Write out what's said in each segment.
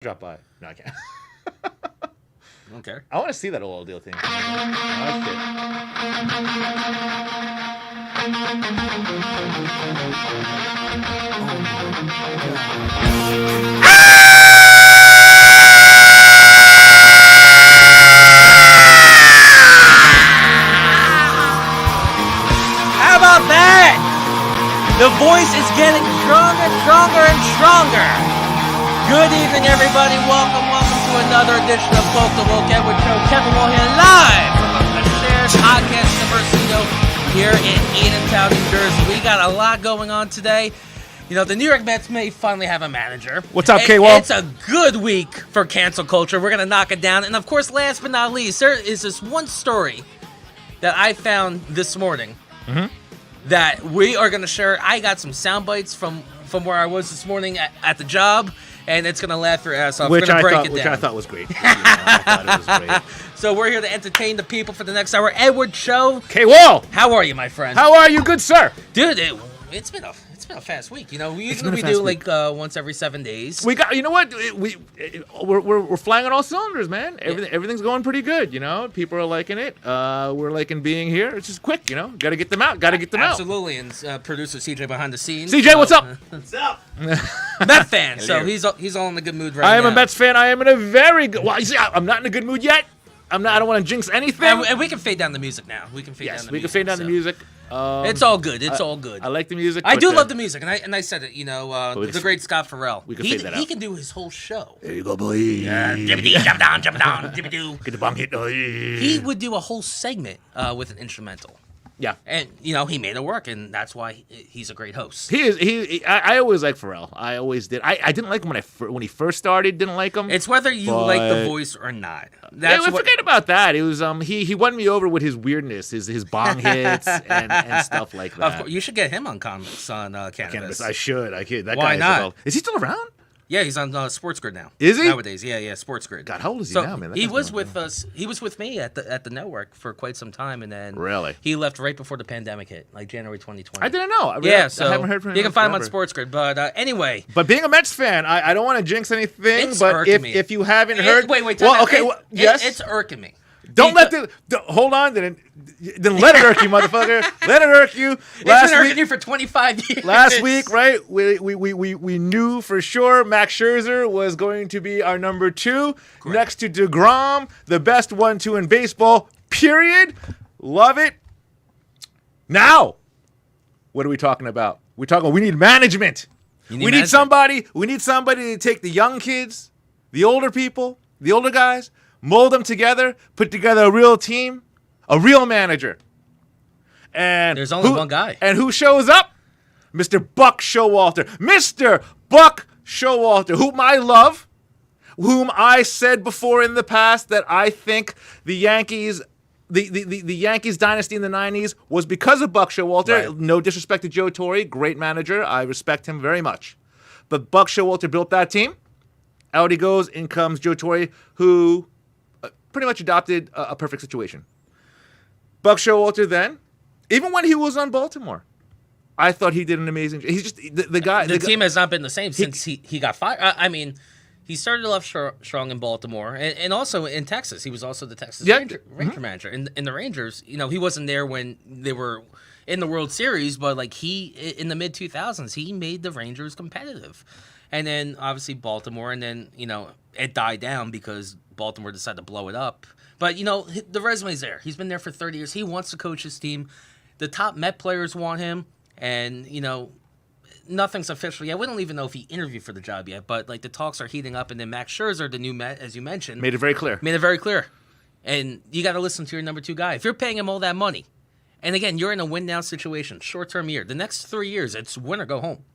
Drop by. No, I can't. I don't care. I want to see that old deal thing. I How about that? The voice is getting stronger and stronger. Good evening, everybody. Welcome to another edition of Folk the Woke Edward Show. Kevin Wall here, live from the Shared Podcast University here in Edentown, New Jersey. We got a lot going on today. You know, the New York Mets may finally have a manager. What's up, K-Wall? It's a good week for cancel culture. We're going to knock it down. And, of course, last but not least, there is this one story that I found this morning that we are going to share. I got some sound bites from where I was this morning at the job, and it's going to laugh your ass off. Which I down. thought was great. I thought it was great. So we're here to entertain the people for the next hour. Edward Show. K-Wall! How are you, my friend? How are you, good sir? Dude, it's been a fast week. You know, we usually do like once every 7 days. We got, you know what? We're flying on all cylinders, man. Everything's going pretty good. You know, people are liking it. We're liking being here. It's just quick. You know, got to get them out. Absolutely. And producer CJ behind the scenes. CJ, what's up? What's up? Met fan. So he's all in a good mood right now. I am a Mets fan. I am in a very good. Well, you see, I'm not in a good mood yet. I don't want to jinx anything. And we can fade down the music now. We can fade down the music. It's all good. It's all good. I like the music. I do love the music, and I said it. You know, the great Scott Farrell. We can fade that out. He can do his whole show. There you go, boy. Jump down, dibby-doo. Get the bong hit. He would do a whole segment with an instrumental. Yeah. And, you know, he made it work, and that's why he's a great host. I always liked Pharrell. I always did. I didn't like him when he first started. Didn't like him. It's whether you like the voice or not. Forget about that. It was he won me over with his weirdness, his bong hits and stuff like that. Of course, you should get him on Cannabis. I should. I can't. That Why guy not? Is he still around? Yeah, he's on Sports Grid now. Is he? Nowadays, yeah, Sports Grid. God, how old is he now, man? He was with us. He was with me at the network for quite some time, and then really he left right before the pandemic hit, like January 2020. I didn't know. So I haven't heard from him. You can find him on Sports Grid, but anyway. But being a Mets fan, I don't want to jinx anything. But if you haven't heard, wait. Well, okay. Yes, it's irking me. Don't let hold on. Then let it irk you, motherfucker. Let it irk you. It's been irking you for 25 years. Last week, right? We knew for sure Max Scherzer was going to be our number 2, correct, next to DeGrom, the best 1-2 in baseball. Period. Love it. Now, what are we talking about? We need management. We need somebody to take the young kids, the older people, the older guys, mold them together, put together a real team, a real manager. And there's only one guy. And who shows up? Mr. Buck Showalter. Mr. Buck Showalter, whom I love, whom I said before in the past that I think the Yankees, the Yankees dynasty in the 90s was because of Buck Showalter. Right. No disrespect to Joe Torre, great manager. I respect him very much. But Buck Showalter built that team. Out he goes, in comes Joe Torre, who pretty much adopted a perfect situation. Buck Showalter then, even when he was on Baltimore, I thought he did an amazing job. He's just the guy. The team has not been the same since he got fired. I mean, he started off strong in Baltimore and also in Texas. He was also the Texas Ranger manager. In the Rangers, you know, he wasn't there when they were in the World Series, but like in the mid-2000s, he made the Rangers competitive. And then obviously Baltimore, and then, you know, it died down because Baltimore decided to blow it up. But, you know, the resume's there. He's been there for 30 years. He wants to coach his team. The top Met players want him. And, you know, nothing's official yet. We don't even know if he interviewed for the job yet. But, like, the talks are heating up. And then Max Scherzer, the new Met, as you mentioned. Made it very clear. And you got to listen to your number 2 guy. If you're paying him all that money, and, again, you're in a win-now situation, short-term year. The next 3 years, it's win or go home.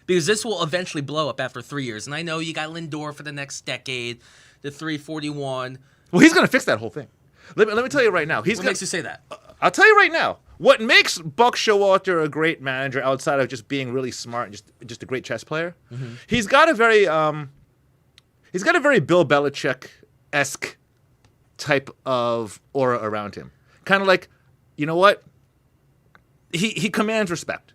Because this will eventually blow up after 3 years. And I know you got Lindor for the next decade, the 341. Well, he's going to fix that whole thing. Let me tell you right now. What makes you say that? I'll tell you right now. What makes Buck Showalter a great manager outside of just being really smart and just a great chess player, he's got a very Bill Belichick-esque type of aura around him. Kind of like, you know what? He commands respect.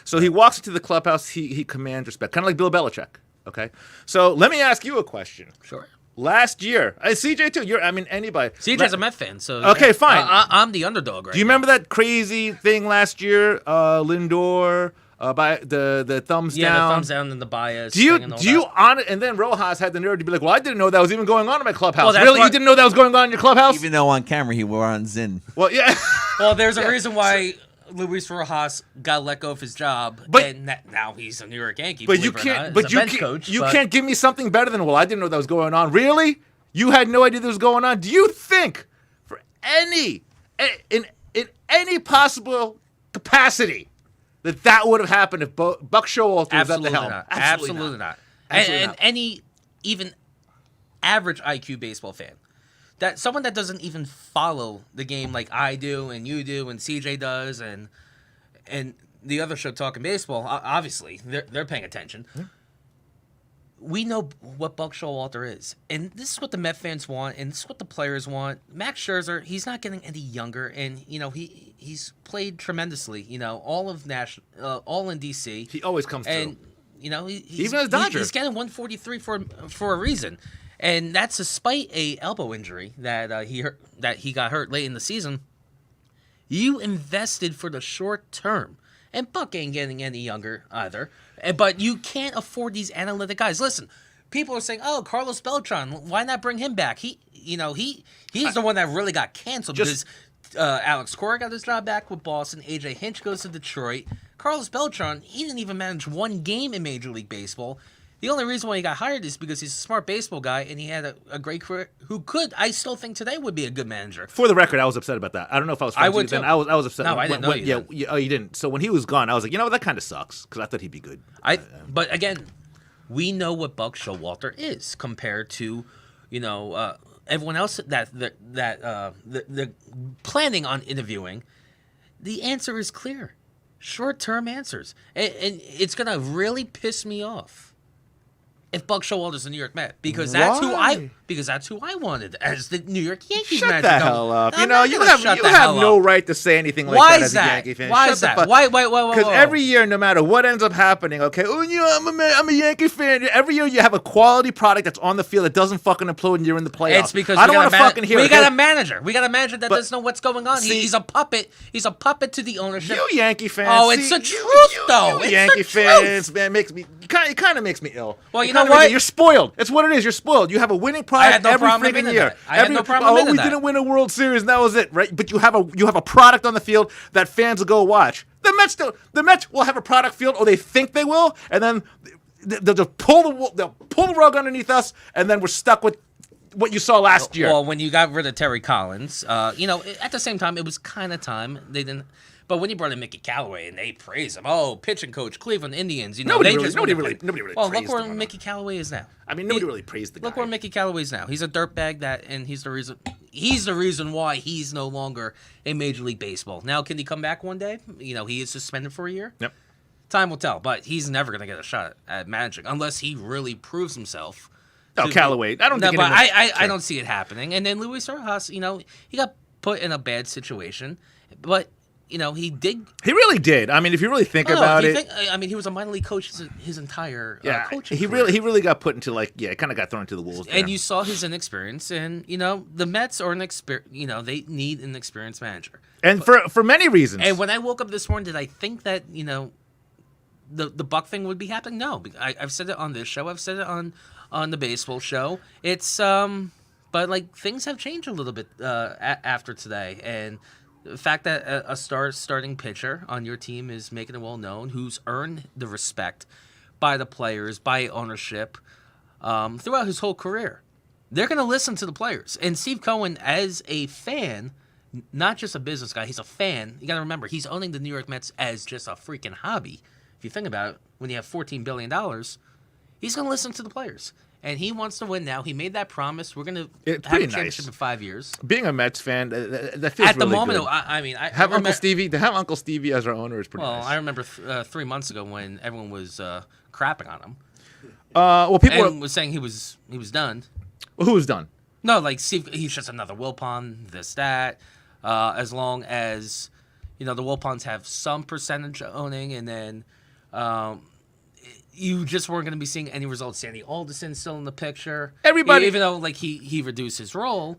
So he walks into the clubhouse, he commands respect, kind of like Bill Belichick. Okay, so let me ask you a question. Sure. Last year, CJ too. Anybody. CJ's a Met fan, so okay, fine. I'm the underdog, right? Do you remember that crazy thing last year, Lindor? By the thumbs down. Yeah, the thumbs down and the bias. And then Rojas had the nerve to be like, "Well, I didn't know that was even going on in my clubhouse." Well, really, you didn't know that was going on in your clubhouse? Even though on camera he wore on Zinn. Well, yeah. Well, there's a reason why Luis Rojas got let go of his job, and now he's a New York Yankee. But you can't. But you can't give me something better than, well, I didn't know that was going on. Really? You had no idea that was going on? Do you think, for in any possible capacity, that would have happened if Buck Showalter was at the helm? Absolutely not. And any even average IQ baseball fan, that someone that doesn't even follow the game like I do and you do and CJ does and the other show Talking Baseball, obviously they're paying attention. Yeah. We know what Buck Showalter is, and this is what the Met fans want, and this is what the players want. Max Scherzer, he's not getting any younger, and he's played tremendously. All of all in DC. He always comes and through. He's even as Dodger, he's getting 143 for a reason, and that's despite a elbow injury that he got hurt late in the season. You invested for the short term. And Buck ain't getting any younger either. But you can't afford these analytic guys. Listen, people are saying, "Oh, Carlos Beltran, why not bring him back?" He's the one that really got canceled because Alex Cora got his job back with Boston. AJ Hinch goes to Detroit. Carlos Beltran, he didn't even manage one game in Major League Baseball. The only reason why he got hired is because he's a smart baseball guy and he had a great career. I still think today would be a good manager. For the record, I was upset about that. I don't know if I was. I would too. Then. I was upset. No, I didn't know you. Yeah, you didn't. So when he was gone, I was like, that kind of sucks because I thought he'd be good. But again, we know what Buck Showalter is compared to, everyone else that they're planning on interviewing. The answer is clear, short-term answers, and it's gonna really piss me off if Buck Showalter's a New York Met, because that's who I wanted as the New York Yankees manager. Shut the hell up! You have no right to say anything like that as a Yankee fan. Why is that? Why? Because every year, no matter what ends up happening, okay, I'm a Yankee fan. Every year you have a quality product that's on the field that doesn't fucking implode and you're in the playoffs. It's because I don't want to fucking hear it. We got a manager. That doesn't know what's going on. He's a puppet. He's a puppet to the ownership. You Yankee fans. Oh, it's the truth, though. You Yankee fans, man, it kind of makes me ill. Well, you know what? You're spoiled. It's what it is. You're spoiled. You have a winning product every freaking year. I had no problem admitting that. We didn't win a World Series, and that was it, right? But you have a product on the field that fans will go watch. The Mets will have a product field, or they think they will, and then they'll just pull the rug underneath us, and then we're stuck with what you saw last year. Well, when you got rid of Terry Collins, at the same time, it was kind of time. They didn't. But when you brought in Mickey Callaway and they praise him, pitching coach, Cleveland Indians, nobody really well, praised look where him. Mickey Callaway is now. I mean, nobody really praised the guy. Look where Mickey Callaway is now. He's a dirtbag and he's the reason why he's no longer in Major League Baseball. Now, can he come back one day? He is suspended for a year. Yep. Time will tell, but he's never going to get a shot at managing unless he really proves himself. Callaway. I don't think. But I don't see it happening. And then Luis Rojas, he got put in a bad situation, but. He did. He really did. I mean, if you really think about it, he was a minor league coach his entire coaching. He really got put into kind of got thrown into the wolves. And you saw his inexperience, and the Mets are they need an experienced manager, and for many reasons. And when I woke up this morning, did I think that the Buck thing would be happening? No, I've said it on this show. I've said it on the baseball show. It's but things have changed a little bit after today, and. The fact that a starting pitcher on your team is making it well known, who's earned the respect by the players, by ownership, throughout his whole career. They're going to listen to the players. And Steve Cohen, as a fan, not just a business guy, he's a fan. You got to remember, he's owning the New York Mets as just a freaking hobby. If you think about it, when you have $14 billion, he's going to listen to the players. And he wants to win now. He made that promise. We're going to have a championship in 5 years. Being a Mets fan, that feels at the really moment. Good. I have Uncle Stevie. To have Uncle Stevie as our owner is pretty nice. Well, I remember 3 months ago when everyone was crapping on him. People was saying he was done. Well, who was done? No, Steve. He's just another Wilpon. This that. As long as the Wilpons have some percentage owning, and then. you just weren't going to be seeing any results. Sandy Alderson still in the picture. Everybody, even though like he reduced his role,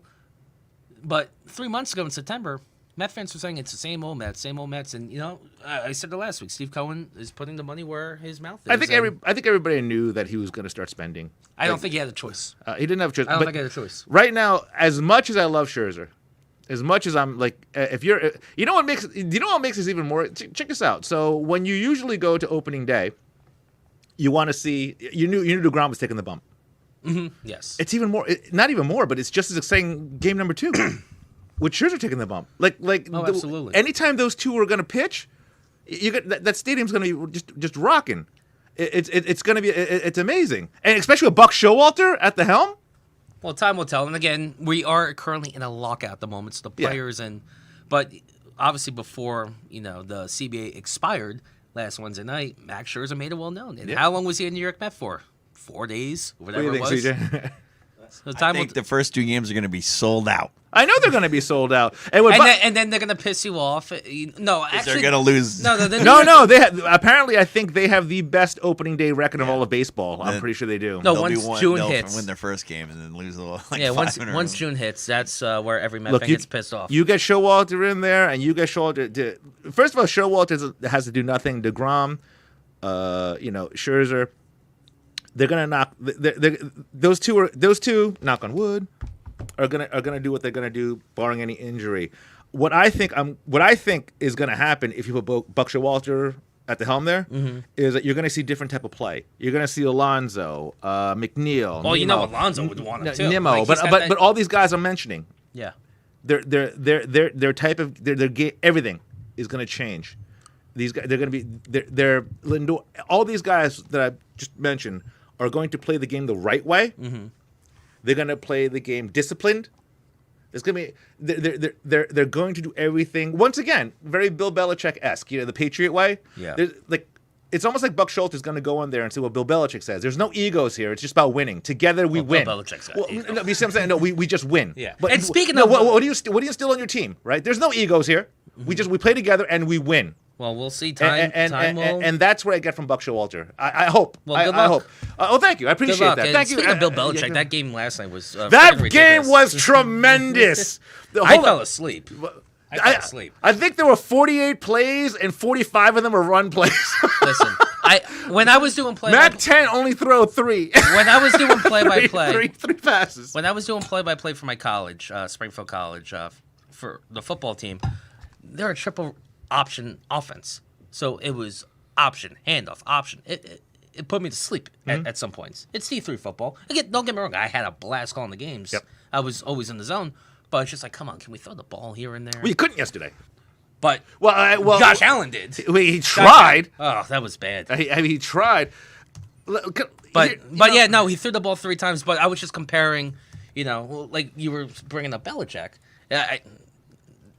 but 3 months ago in September, Met fans were saying it's the same old Mets, and I said it last week. Steve Cohen is putting the money where his mouth is. I think everybody knew that he was going to start spending. I don't think he had a choice. He didn't have a choice. I don't think he had a choice. Right now, as much as I love Scherzer, as much as I'm like, if you're, you know what makes this even more. Check this out. So when you usually go to opening day, you want to see you knew DeGrom was taking the bump. Mm-hmm. Yes, it's even more, not even more, but it's just as exciting. Game number 2. With Scherzer taking the bump, absolutely. Anytime those two are going to pitch, you get that stadium's going to be just rocking. It's going to be it's amazing, and especially with Buck Showalter at the helm. Well, time will tell. And again, we are currently in a lockout at the moment. So the players but obviously before the CBA expired last Wednesday night, Max Scherzer made it well known. And how long was he in New York Met for? 4 days, whatever it was. CJ? So I think the first 2 games are going to be sold out. I know they're going to be sold out, and then they're going to piss you off. No, actually, they're going to lose. No. They apparently, I think they have the best opening day record of all of baseball. I'm pretty sure they do. No, once June hits, they'll win their first game and then lose once June hits, that's where every Met fan gets pissed off. You get Showalter in there, and you get Showalter. First of all, Showalter has to do nothing. DeGrom, Scherzer. They're gonna knock. Those two. Knock on wood. Are gonna do what they're gonna do, barring any injury. What I think is gonna happen if you put Buck Showalter at the helm there is that you're gonna see different type of play. You're gonna see Alonso, McNeil. Well, Nemo, Alonso would want him too. Nimmo, but all these guys I'm mentioning. Yeah. Their type of their everything is gonna change. These guys, they're gonna be they're all these guys that I just mentioned are going to play the game the right way. Mm-hmm. They're going to play the game disciplined. It's going to be they're going to do everything once again very Bill Belichick-esque, the Patriot way. Yeah. It's almost like Buck Schultz is going to go in there and say what Bill Belichick says. There's no egos here. It's just about winning. Together we win. Bill Belichick's got ego. No, you see what I'm saying? No, we just win. Yeah. But and speaking of what do you instill on your team? Right? There's no egos here. Mm-hmm. We play together and we win. Well, we'll see. Time will... and that's what I get from Buck Showalter. I hope. Well, good luck. I hope. Thank you. I appreciate that. Thank you. Speaking of Bill Belichick, that game last night was that game was tremendous. I fell asleep. I fell asleep. I think there were 48 plays and 45 of them were run plays. Listen, when I was doing Mac 10 only throw 3. When I was doing play-by-play, three passes. When I was doing play-by-play for my college, Springfield College, for the football team, they're a triple option offense. So it was option, handoff, option. It put me to sleep at some points. It's D3 football. Again, don't get me wrong. I had a blast calling the games. Yep. I was always in the zone. But it's just like, come on, can we throw the ball here and there? Well, you couldn't yesterday. But Josh Allen did. He tried. Oh, that was bad. He tried. But he threw the ball 3 times. But I was just comparing, like you were bringing up Belichick.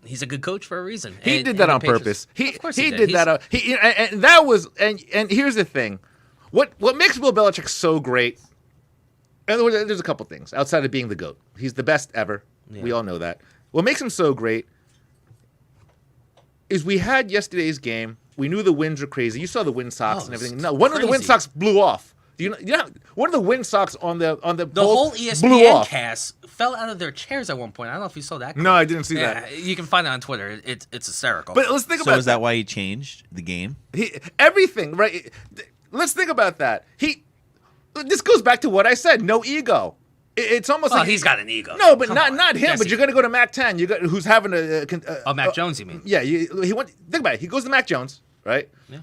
He's a good coach for a reason. He did that on purpose. He did that. And that was and here's the thing, what makes Bill Belichick so great? And there's a couple things outside of being the GOAT. He's the best ever. Yeah. We all know that. What makes him so great is we had yesterday's game. We knew the winds were crazy. You saw the wind socks and everything. No, one of the wind socks blew off. You know, one of the wind socks on the whole ESPN cast fell out of their chairs at one point. I don't know if you saw that. No, I didn't see that. You can find it on Twitter. It's hysterical. But let's think about. So is that why he changed the game? Everything, right? Let's think about that. This goes back to what I said. No ego. It's almost like he's got an ego. No, but not him. Jesse. But you're going to go to Mac 10. Who's having Mac Jones? You mean? Yeah. Think about it. He goes to Mac Jones, right? Yeah.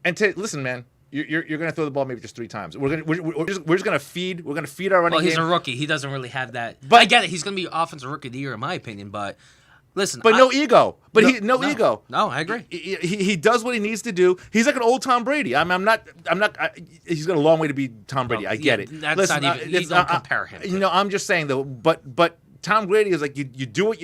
And listen, man. You're going to throw the ball maybe just 3 times. We're just going to feed. We're going to feed our running game. Well, he's a rookie. He doesn't really have that. But I get it. He's going to be offensive rookie of the year, in my opinion. But listen, no ego. But no ego. No, I agree. He does what he needs to do. He's like an old Tom Brady. I'm not. He's got a long way to be Tom Brady. I get it. That's not even. You don't compare him. I'm just saying though. But Tom Brady is like you do what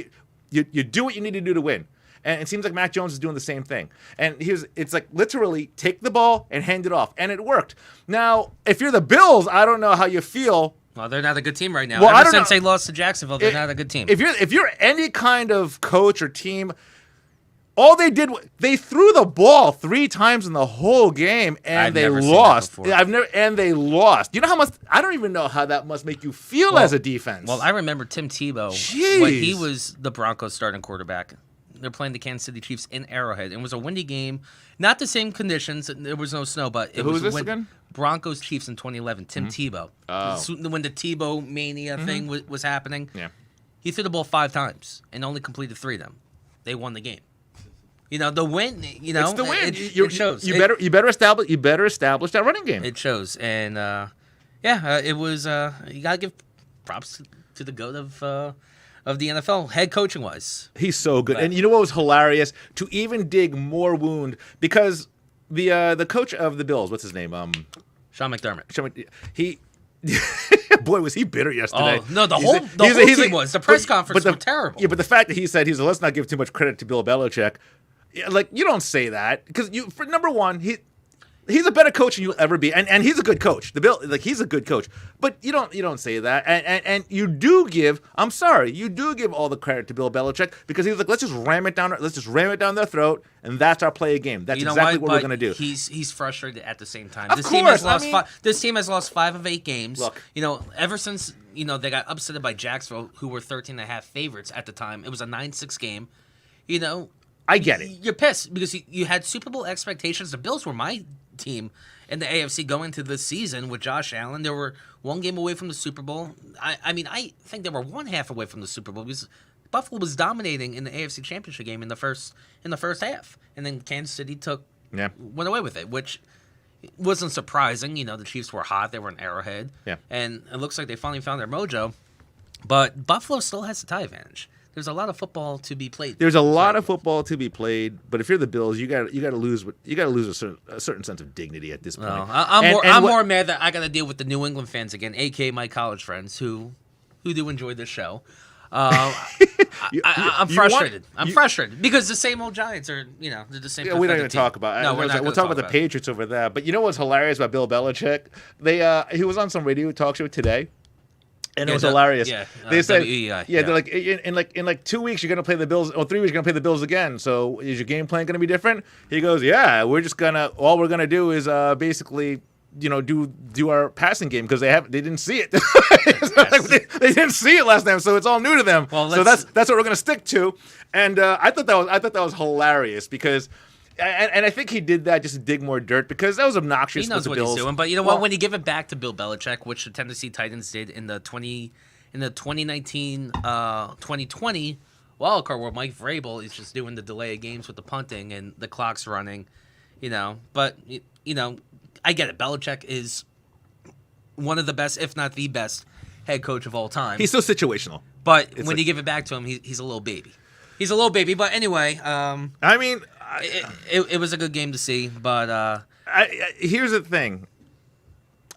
you do what you need to do to win. And it seems like Mac Jones is doing the same thing. And it's like literally take the ball and hand it off, and it worked. Now, if you're the Bills, I don't know how you feel. Well, they're not a good team right now. Ever since they lost to Jacksonville, they're not a good team. If you're any kind of coach or team, All they did, they threw the ball 3 times in the whole game, and I've they never seen that lost. before. And they lost. You know how much? I don't even know how that must make you feel as a defense. Well, I remember Tim Tebow Jeez. when he was the Broncos starting quarterback. They're playing the Kansas City Chiefs in Arrowhead. It was a windy game, not the same conditions. There was no snow, but it Who was was this when again? Broncos Chiefs in 2011. Tim Tebow. Oh. When the Tebow mania thing was happening, Yeah. he threw the ball 5 times and only completed 3 of them. They won the game. You know, the win. You know, It's the win. It shows. You better establish that running game. It shows, and it was. You gotta give props to the GOAT of the NFL, head coaching wise. He's so good. And you know what was hilarious? To even dig more wound, because the coach of the Bills, what's his name? Sean McDermott. He boy, was he bitter yesterday. Oh no, the He's whole he's team was. The press conference were terrible. Yeah, but the fact that he said let's not give too much credit to Bill Belichick. Yeah, like, you don't say that, because for number one, he's a better coach than you'll ever be, and he's a good coach. He's a good coach, but you don't say that, and you do give. I'm sorry, you do give all the credit to Bill Belichick, because he was like, let's just ram it down their throat, and that's our play of game. That's exactly what we're gonna do. He's frustrated at the same time. Of This team has lost 5 of 8 games. Look. You know, ever since they got upset by Jacksonville, who were 13.5 favorites at the time. It was a 9-6 game. You know. I get it. You're pissed because you had Super Bowl expectations. The Bills were my team in the AFC going into this season with Josh Allen. They were 1 game away from the Super Bowl. I mean, I think they were 1/2 away from the Super Bowl because Buffalo was dominating in the AFC Championship game in the first half, and then Kansas City went away with it, which wasn't surprising. You know, the Chiefs were hot; they were in Arrowhead, and it looks like they finally found their mojo. But Buffalo still has the tie advantage. There's a lot of football to be played. There's a lot of football to be played, but if you're the Bills, you got to lose a certain sense of dignity at this point. No, I'm more mad that I got to deal with the New England fans again, aka my college friends who do enjoy this show. I'm frustrated. I'm frustrated because the same old Giants are, they're the same. Yeah, we don't even talk about it. No, we're not. We'll talk about the Patriots over there. But you know what's hilarious about Bill Belichick? He was on some radio talk show today. And it was hilarious. They said, WEI, they're like, in 2 weeks you're gonna play the Bills, or 3 weeks you're gonna play the Bills again. So is your game plan gonna be different? He goes, yeah, all we're gonna do is basically, do our passing game, because they didn't see it. They didn't see it last time, so it's all new to them. Well, so that's what we're gonna stick to. And I thought that was hilarious, because. And I think he did that just to dig more dirt, because that was obnoxious. He knows with the what Bills. he's doing, but you know what? When you give it back to Bill Belichick, which the Tennessee Titans did in the 2019, 2020 wild card, where Mike Vrabel is just doing the delay of games with the punting and the clock's running, But I get it. Belichick is one of the best, if not the best, head coach of all time. He's so situational. But when you give it back to him, he's a little baby. He's a little baby. But anyway, I mean. It was a good game to see, but here's the thing.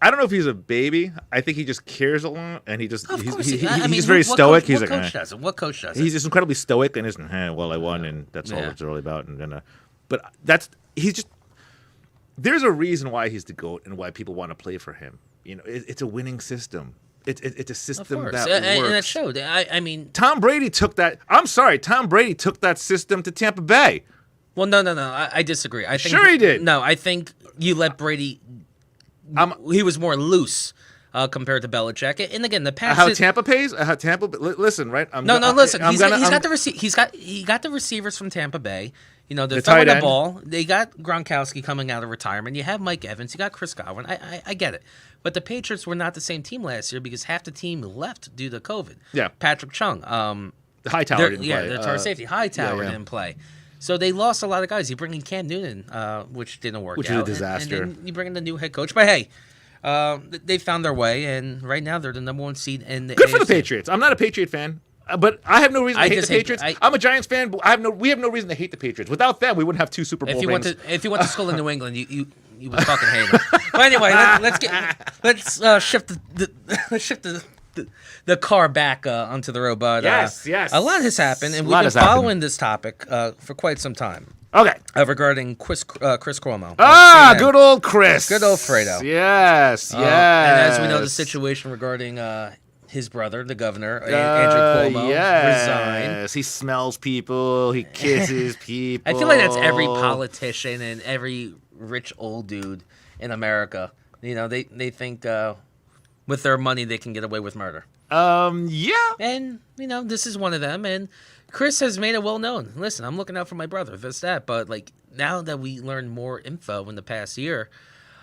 I don't know if he's a baby. I think he just cares a lot, and he's just very stoic. What coach does it? What coach does it? He's just incredibly stoic, and isn't. Well, I won, and that's all it's really about. But there's a reason why he's the GOAT and why people want to play for him. It's a winning system. It's a system that works. And it showed. I mean, Tom Brady took that. I'm sorry, Tom Brady took that system to Tampa Bay. Well, no. I disagree. I think, sure he did. No, I think you let Brady. He was more loose compared to Belichick. And again, the past. How Tampa pays? How Tampa? Listen, right? Listen. He got the receivers from Tampa Bay. They're throwing the ball. They got Gronkowski coming out of retirement. You have Mike Evans. You got Chris Godwin. I get it. But the Patriots were not the same team last year because half the team left due to COVID. Yeah. Patrick Chung. Hightower didn't play. Yeah, their tar safety. Hightower didn't play. So they lost a lot of guys. You bring in Cam Newton, which didn't work out. Which is a disaster. And then you bring in the new head coach. But hey, they found their way, and right now they're the number 1 seed in the Good AFC. for the Patriots. I'm not a Patriot fan, but I have no reason to hate the Patriots. I'm a Giants fan, but we have no reason to hate the Patriots. Without them, we wouldn't have 2 Super Bowl rings. If you went to school in New England, you would fucking hate them. But anyway, let's shift the car back onto the road. But yes. A lot has happened, and we've been following this topic for quite some time. Okay. Regarding Chris Cuomo. Good old Chris. Good old Fredo. Yes. And as we know, the situation regarding his brother, the governor, Andrew Cuomo, resigned. Yes, he smells people. He kisses people. I feel like that's every politician and every rich old dude in America. You know, they think with their money they can get away with murder. Yeah. And, you know, this is one of them. And Chris has made it well known. Listen, I'm looking out for my brother, this, that. But, like, now that we learned more info in the past year,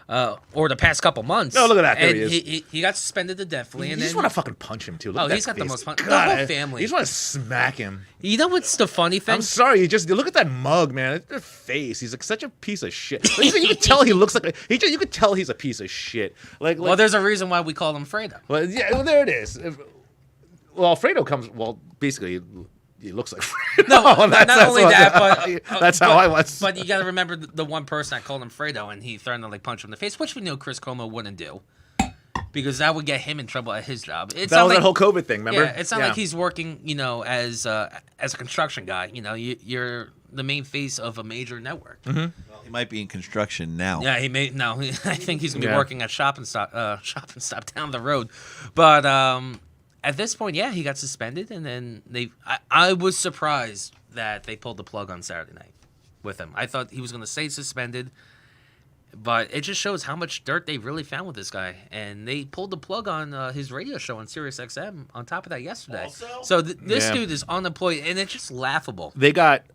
or the past couple months. No, look at that. There and he is. He got suspended indefinitely. You And just then, want to fucking punch him, too. Look at that he's got the face. most fun. God, The whole family. You just want to smack him. You know what's the funny thing? I'm sorry. You look at that mug, man. That face. He's like such a piece of shit. Like, you can tell he looks like you could tell he's a piece of shit. Well, there's a reason why we call him Fredo. Well, yeah, well, there it is. Well, Alfredo comes. Well, basically, he looks like Fredo. No, not only that, but that's how I was. But you got to remember the one person that called him Fredo, and he threatened to like punch him in the face, which we knew Chris Cuomo wouldn't do, because that would get him in trouble at his job. It's that was like, that whole COVID thing. Remember? Yeah, it's not like he's working, you know, as a construction guy. You know, you're the main face of a major network. Mm-hmm. Well, he might be in construction now. Yeah, he may. No, I think he's gonna be Yeah. working at Shop and Stop down the road. But at this point, yeah, he got suspended, and then I was surprised that they pulled the plug on Saturday night with him. I thought he was gonna stay suspended, but it just shows how much dirt they really found with this guy, and they pulled the plug on his radio show on Sirius XM. On top of that, yesterday, so this Yeah. dude is unemployed, and it's just laughable.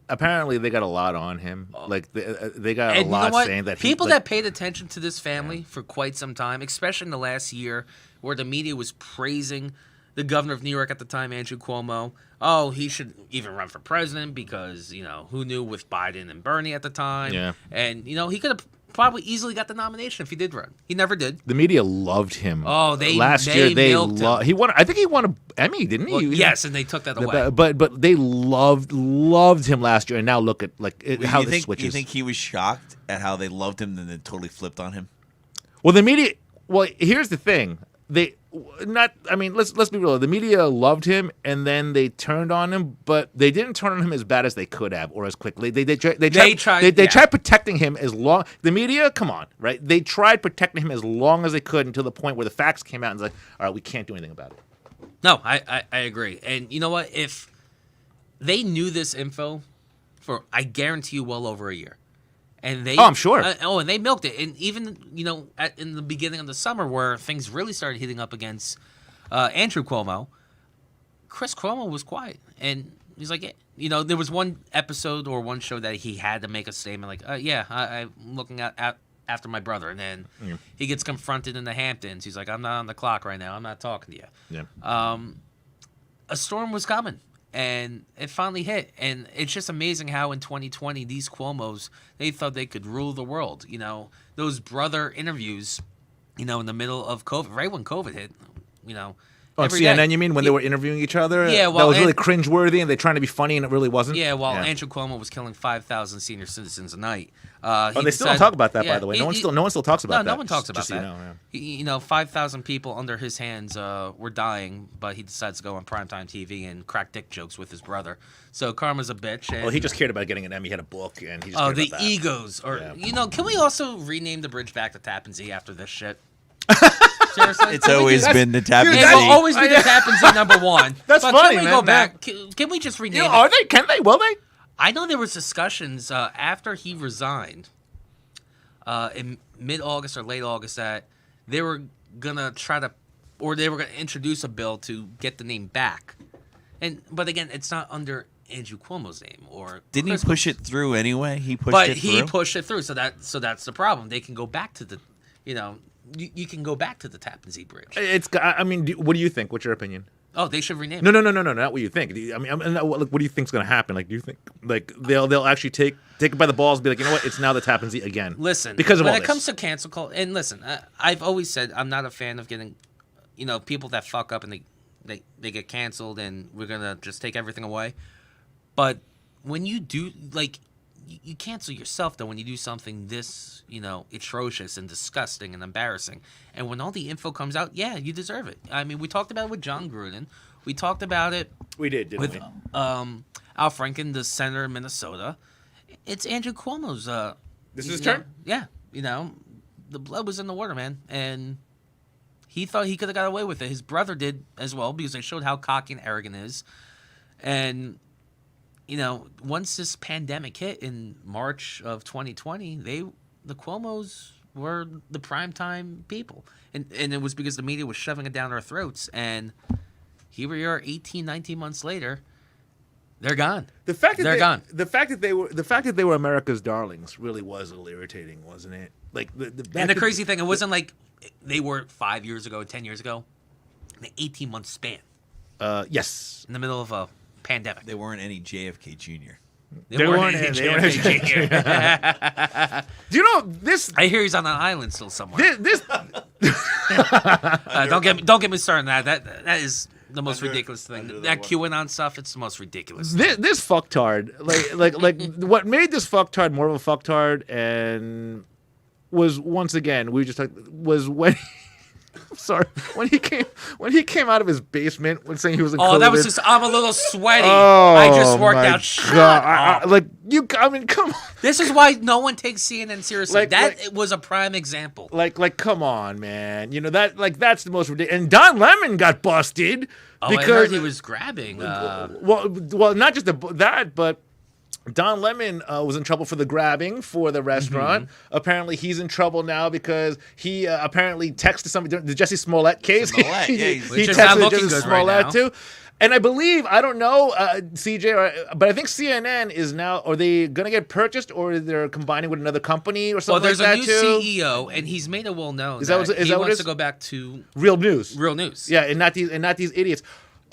Apparently they got a lot on him. Like they got And a you lot know what? saying that People that paid attention to this family for quite some time, especially in the last year, where the media was praising the governor of New York at the time, Andrew Cuomo. Oh, he should even run for president because, you know, who knew with Biden and Bernie at the time. Yeah. And, you know, he could have probably easily got the nomination if he did run. He never did. the media loved him. Oh, they milked him. He won. I think he won an Emmy, didn't he? Well, yes, and they took that away. But they loved him last year, and now look at how this switches. You think he was shocked at how they loved him and then totally flipped on him? Well, the media. Well, here's the thing. Let's be real. The media loved him, and then they turned on him, but they didn't turn on him as bad as they could have, or as quickly. They tried protecting him as long. The media, come on, right? They tried protecting him as long as they could until the point where the facts came out, and it's like, all right, we can't do anything about it. No, I agree. And you know what? If they knew this info for, I guarantee you, well over a year. And they, I'm sure. And they milked it. And even, you know, in the beginning of the summer where things really started heating up against Andrew Cuomo, Chris Cuomo was quiet. And he's like, you know, there was one episode or one show that he had to make a statement like, I'm looking after my brother. And then he gets confronted in the Hamptons. He's like, I'm not on the clock right now. I'm not talking to you. Yeah. A storm was coming. And it finally hit. And it's just amazing how in 2020, these Cuomos, they thought they could rule the world. You know, those brother interviews, you know, in the middle of COVID, right when COVID hit, you know. On every CNN, day. you mean, when they were interviewing each other? Yeah, well, that was really cringeworthy, and they're trying to be funny, and it really wasn't? Yeah, while Andrew Cuomo was killing 5,000 senior citizens a night. They still don't talk about that, by the way. No one still talks about that. No one talks about just that. So you know, yeah. You know, 5,000 people under his hands were dying, but he decides to go on primetime TV and crack dick jokes with his brother. So karma's a bitch. And, Well, he just cared about getting an Emmy. He had a book, and he just cared the about that. egos. Or Yeah. You know, can we also rename the bridge back to Tappan Zee after this shit? Seriously? It's always been the Tappan It Zee. will always be the Tappan Zee number one. That's but funny, Can we man. go back? Can we just rename You know, it? are they? Can they? Will they? I know there was discussions after he resigned in mid-August or late August that they were gonna introduce a bill to get the name back. But again, it's not under Andrew Cuomo's name or Didn't Chris he push Cuomo's. it through anyway? He pushed But it through. he pushed it through, so that's the problem. They can go back to the, you know, you can go back to the Tappan Zee Bridge. I mean, what do you think? What's your opinion? Oh, they should rename No, it. no, not what you think. What do you think's going to happen? Like, do you think they'll actually take it by the balls and be like, you know what? It's now the Tappan Zee again. Listen, because of when all it this. comes to cancel culture, and listen, I've always said I'm not a fan of getting, you know, people that fuck up and they get canceled and we're gonna just take everything away. But when you do, like, you cancel yourself though when you do something this, you know, atrocious and disgusting and embarrassing. And when all the info comes out, yeah, you deserve it. I mean, we talked about it with John Gruden. We talked about it we did, didn't with we? Al Franken, the senator of Minnesota. It's Andrew Cuomo's. This is his you know, turn? Yeah, you know, the blood was in the water, man, and he thought he could have got away with it. His brother did as well because they showed how cocky and arrogant he is. And, once this pandemic hit in March of 2020, the Cuomos were the primetime people. And it was because the media was shoving it down our throats. And here we are 18, 19 months later. They're gone. The fact that they're gone. The fact that they were America's darlings really was a little irritating, wasn't it? Like and the crazy thing, it wasn't like they were 5 years ago, 10 years ago. An 18-month span. Yes. In the middle of a pandemic. They weren't any JFK Jr. They weren't any JFK Jr. Do you know this? I hear he's on an island still somewhere. This Don't get me started on that. That is the most ridiculous thing. That QAnon stuff, it's the most ridiculous. This fucktard, like what made this fucktard more of a fucktard, and was once again was when. Sorry, when he came out of his basement when saying he was in COVID. That was just I'm a little sweaty. I just worked out. Shut up. I mean, come on. This is why no one takes CNN seriously. It was a prime example. Come on, man. That's the most ridiculous. And Don Lemon got busted because I heard he was grabbing. Well, not just that, but Don Lemon was in trouble for the grabbing for the restaurant. Mm-hmm. Apparently, he's in trouble now because he apparently texted somebody. The Jesse Smollett case. Which is texted not Jesse looking good Smollett right now. too. And I believe, I don't know, CJ, but I think CNN is now, are they going to get purchased or they're combining with another company or something there's like that a new too? CEO, and he's made it well known Is that that he what it wants is? to go back to Real news. real news. Yeah, and not these idiots.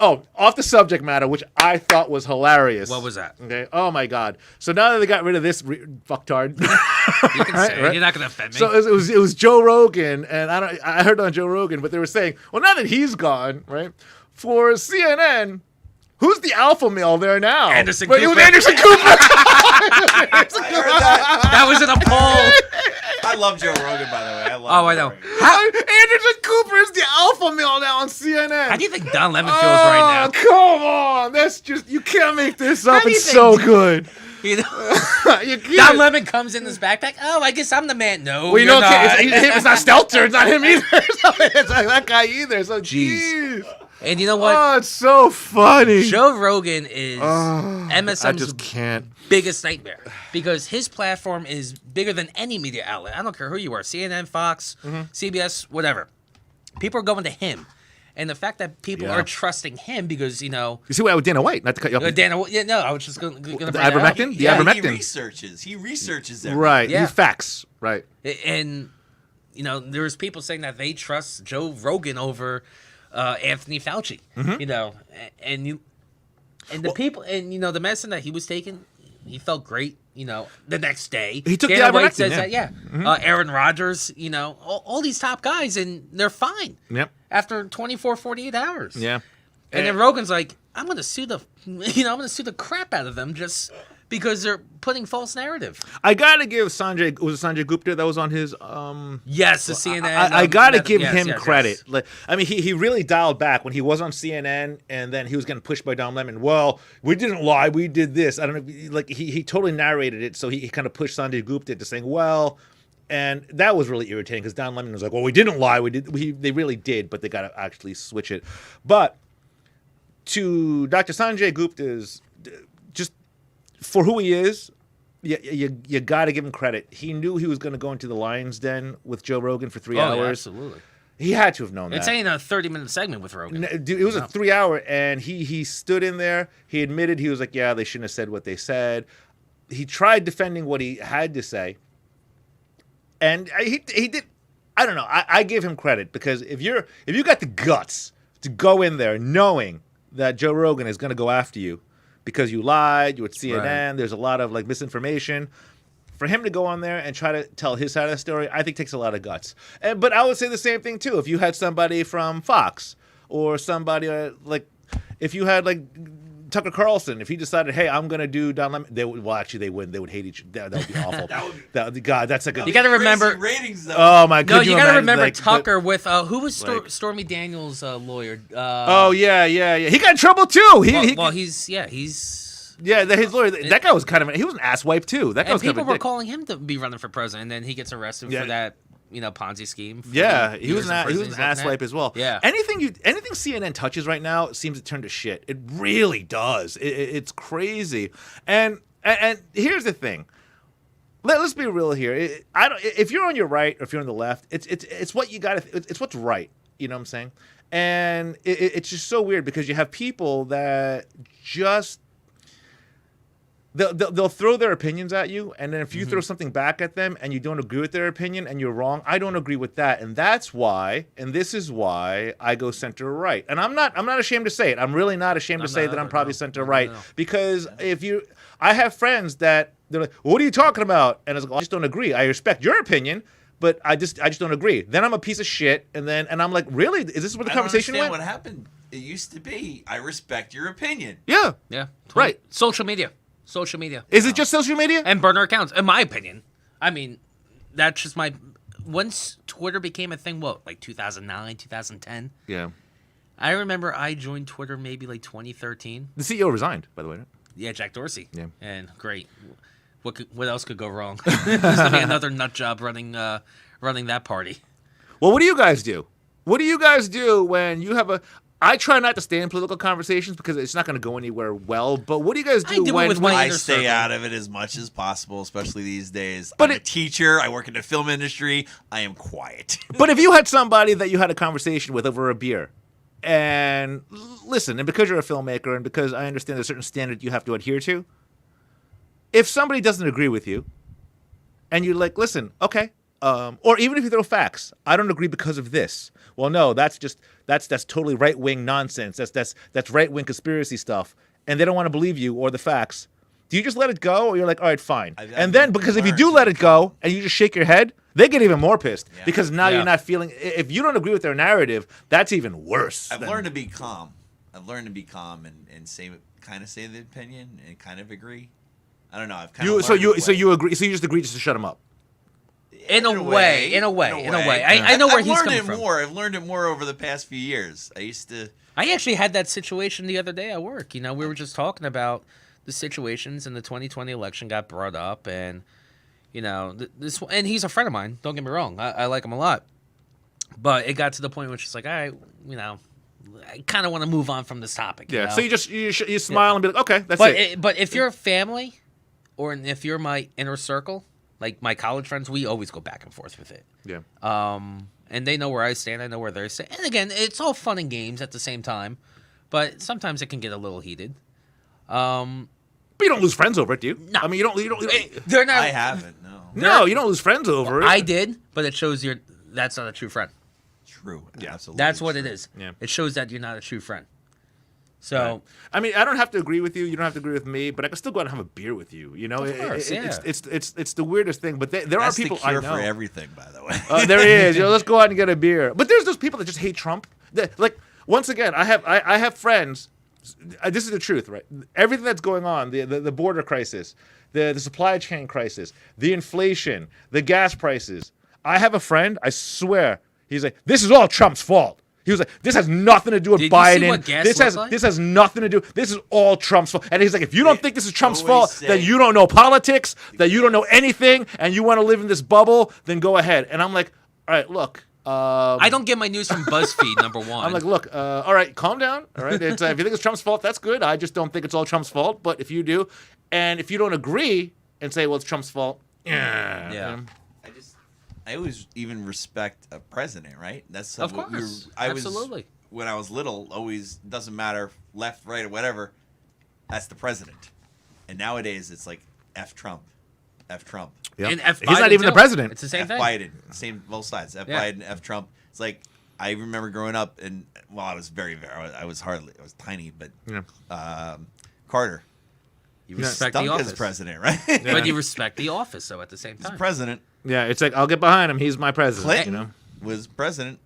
Oh, off the subject matter, which I thought was hilarious. What was that? Okay. Oh my God. So now that they got rid of this fucktard, You can say it. Right? You're not going to offend me. so it was Joe Rogan, and I heard on Joe Rogan, but they were saying, well, now that he's gone, right? For CNN, who's the alpha male there now? Anderson But it was Cooper. Anderson Cooper. I heard that. That was in a poll. I love Joe Rogan, by the way. I know. Anderson Cooper is the alpha male now on CNN. How do you think Don Lemon feels right now? Come on. That's just, you can't make this up. do you It's think- so good. You know, You Don can't. Lemon comes in his backpack. Oh, I guess I'm the man. No, Well, you you're know, not. it's not Stelter. It's not him either. It's not that guy either. So, jeez. And you know what? Oh, it's so funny. Joe Rogan is I MSM's just can't. biggest nightmare because his platform is bigger than any media outlet. I don't care who you are, CNN, Fox, CBS, whatever. People are going to him. And the fact that people Yeah. are trusting him because, You see what I with Dana White? Not to cut you off. I was just going to bring The that up. ivermectin? The Yeah, ivermectin. he researches everything. Right. Yeah. He facts. Right. And, there's people saying that they trust Joe Rogan over Anthony Fauci, and the people, and, the medicine that he was taking, he felt great, the next day. He took Dana the White ivermectin, says yeah. that, Aaron Rodgers, all these top guys, and they're fine. Yep. After 24, 48 hours. Yeah. And then Rogan's like, I'm going to sue the crap out of them just because they're putting false narrative. I gotta give Sanjay. Was it Sanjay Gupta that was on his? Yes, the CNN. I gotta give yes, him yes, credit. yes. Like, I mean, he really dialed back when he was on CNN, and then he was getting pushed by Don Lemon. Well, we didn't lie. We did this. I don't know. Like he totally narrated it, so he kind of pushed Sanjay Gupta into saying, well. And that was really irritating because Don Lemon was like, well, we didn't lie. They really did, but they got to actually switch it. But to Dr. Sanjay Gupta's, just for who he is, you got to give him credit. He knew he was going to go into the Lion's Den with Joe Rogan for 3 hours. Yeah, absolutely. He had to have known It's that. ain't a 30-minute segment with Rogan. Dude, it was a 3 hour, and he stood in there. He admitted, he was like, yeah, they shouldn't have said what they said. He tried defending what he had to say. And he did. I don't know. I give him credit because if you got the guts to go in there knowing that Joe Rogan is going to go after you because you lied, you were at CNN, Right. there's a lot of like misinformation. For him to go on there and try to tell his side of the story, I think takes a lot of guts. But I would say the same thing too. If you had somebody from Fox or somebody like, if you had like Tucker Carlson, if he decided, hey, I'm gonna do Don Lemon, they would. Well, actually, they wouldn't. They would hate each. That would be awful. God, that's like a. You gotta remember- ratings though. Oh my god! No, you got to remember like, Tucker with who was like- Stormy Daniels' lawyer? Oh yeah. He got in trouble too. He's His lawyer. That guy was kind of. He was an asswipe too. That guy and was kind people of a were dick. calling him to be running for president, and then he gets arrested Yeah. for that. Ponzi scheme. For Yeah, he years was in an prison he's looking asswipe at. as well. Yeah. Anything CNN touches right now seems to turn to shit. It really does. It's crazy. And here's the thing. Let's be real here. I don't. If you're on your right or if you're on the left, it's what you got. It's what's right. You know what I'm saying? And it's just so weird because you have people that just they'll throw their opinions at you, and then if you throw something back at them and you don't agree with their opinion and you're wrong, I don't agree with that, and that's why, and this is why I go center right. And I'm not ashamed to say it. I'm really not ashamed to say that I'm probably center right because I have friends that they're like, "What are you talking about?" And I was like, "I just don't agree. I respect your opinion." But I just don't agree. Then I'm a piece of shit, and I'm like, really? Is this where the conversation went? What happened? It used to be, I respect your opinion. Yeah. Yeah. Right. Social media. Social media. Is it just social media? And burner accounts, in my opinion. I mean, that's just my... Once Twitter became a thing, like 2009, 2010? Yeah. I remember I joined Twitter maybe like 2013. The CEO resigned, by the way. Right? Yeah, Jack Dorsey. Yeah. And great. What else could go wrong? There's going to be another nut job running that party. Well, what do you guys do? What do you guys do when you have I try not to stay in political conversations because it's not going to go anywhere well. But what do you guys do I do it when with my I inner stay circle. out of it as much as possible, especially these days. But I'm a teacher. I work in the film industry. I am quiet. But if you had somebody that you had a conversation with over a beer, and listen, and because you're a filmmaker and because I understand there's a certain standard you have to adhere to, if somebody doesn't agree with you, and you're like, listen, okay, or even if you throw facts, I don't agree because of this. Well, no, that's totally right wing nonsense. That's right wing conspiracy stuff, and they don't want to believe you or the facts. Do you just let it go, or you're like, all right, fine? And then because if you do let it go and you just shake your head, they get even more pissed because now you're not feeling. If you don't agree with their narrative, that's even worse. I've learned to be calm. I've learned to be calm and say the opinion and kind of agree. I don't know. I've kind of so you agree. So you just agree just to shut them up. In a way. I know where he's coming from. I've learned it more over the past few years. I actually had that situation the other day at work. We were just talking about the situations, and the 2020 election got brought up, and this. And he's a friend of mine. Don't get me wrong. I like him a lot, but it got to the point where it's just like, I kind of want to move on from this topic. Yeah. So you smile and be like, okay, that's it. But if you're a family, or if you're my inner circle, like my college friends, we always go back and forth with it. Yeah. And they know where I stand. I know where they stand. And again, it's all fun and games at the same time, but sometimes it can get a little heated. But you don't lose friends over it, do you? No. I mean, you don't. They're not. I haven't. No. No, you don't lose friends over it. I did, but it shows that's not a true friend. True. Yeah. Absolutely. That's what it is. Yeah. It shows that you're not a true friend. So, I mean, I don't have to agree with you. You don't have to agree with me, but I can still go out and have a beer with you. Of course, it's the weirdest thing. But there are people the cure I know for everything, by the way. there is. Let's go out and get a beer. But there's those people that just hate Trump. Like once again, I have friends. This is the truth, right? Everything that's going on, the border crisis, the supply chain crisis, the inflation, the gas prices. I have a friend. I swear, he's like, this is all Trump's fault. He was like, this has nothing to do with Did Biden. you see what gas looks like? This has nothing to do. This is all Trump's fault. And he's like, if you don't think this is Trump's fault, say- then you don't know politics, that you don't know anything, and you want to live in this bubble, then go ahead. And I'm like, all right, look. I don't get my news from BuzzFeed, number one. I'm like, look, all right, calm down. All right, if you think it's Trump's fault, that's good. I just don't think it's all Trump's fault. But if you do, and if you don't agree and say, well, it's Trump's fault, Yeah. I always even respect a president, right? That's Of what course. Absolutely. When I was little, always doesn't matter left, right, or whatever. That's the president. And nowadays, it's like F Trump, F Trump, Yep. And F. He's not Biden, even the too. president. It's the same F thing. Biden, same both sides. F Yeah. Biden, F Trump. It's like I remember growing up, and well, I was I was tiny, but Carter. You respect Stunk the office. as president, right? But you respect the office, though, at the same He's time. president. Yeah, it's like, I'll get behind him. He's my president. Clinton You know? was president.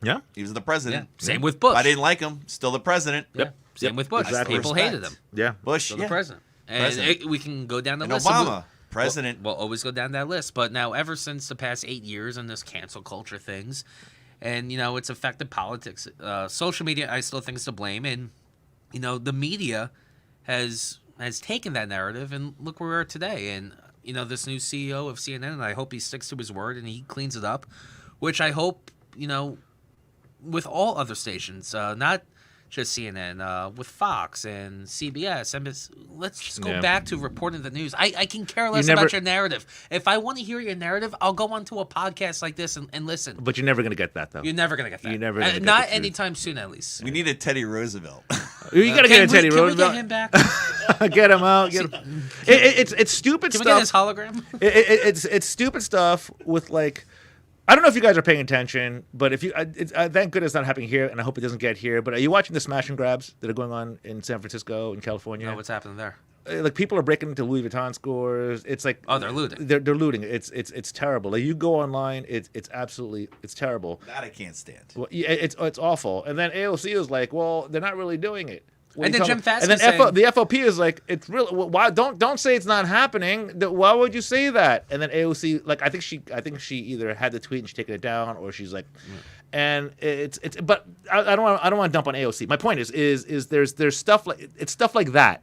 Yeah. He was the Yeah. president. Same with Bush. I didn't like him. Still the president. Yeah. Same with Bush. Exactly. People Respect. hated him. Yeah. Bush, Still yeah. the president. And President. we can go down the And list. Obama, president. We'll always go down that list. But now, ever since the past 8 years and this cancel culture things, and, it's affected politics, social media, I still think is to blame. And, the media has taken that narrative, and look where we are today. And, this new CEO of CNN, and I hope he sticks to his word and he cleans it up. which I hope, with all other stations, not just CNN, with Fox and CBS. Let's just go back to reporting the news. I can care less about your narrative. If I want to hear your narrative, I'll go onto a podcast like this and listen. But you're never going to get that, though. You're never going to get that. You're never gonna get not the anytime soon, at least. We need a Teddy Roosevelt. You got to get a Teddy Roosevelt. Can we get him back? Get him out. Get him. It's stupid Can stuff. we get his hologram? It's stupid stuff with like. I don't know if you guys are paying attention, but if you, thank goodness it's not happening here, and I hope it doesn't get here. But are you watching the smash and grabs that are going on in San Francisco and California? No, what's happening there? Like people are breaking into Louis Vuitton stores. It's like they're looting. They're looting. It's terrible. Like you go online, it's absolutely terrible. That I can't stand. Well, yeah, it's awful. And then AOC is like, well, they're not really doing it. And then Jim Fatsky and then saying, the FOP is like, it's really why don't say it's not happening. Why would you say that? And then AOC, like, I think she either had the tweet and she's taking it down, or she's like, and it's. But I don't want to dump on AOC. My point is there's stuff like that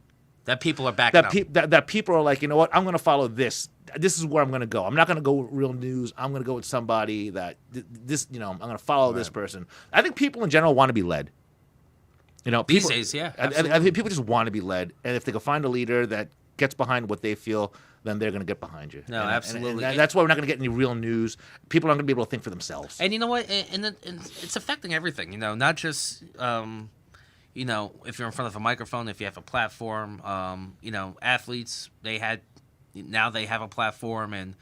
people are backing up. That people are like, you know what, I'm going to follow this. This is where I'm going to go. I'm not going to go with real news. I'm going to go with somebody that this. I'm going to follow this person. I think people in general want to be led. People, these days, yeah. I think people just want to be led, and if they can find a leader that gets behind what they feel, then they're going to get behind you. No, absolutely. And that's why we're not going to get any real news. People aren't going to be able to think for themselves. And you know what? And it's affecting everything. Not just if you're in front of a microphone, if you have a platform. Athletes now they have a platform, and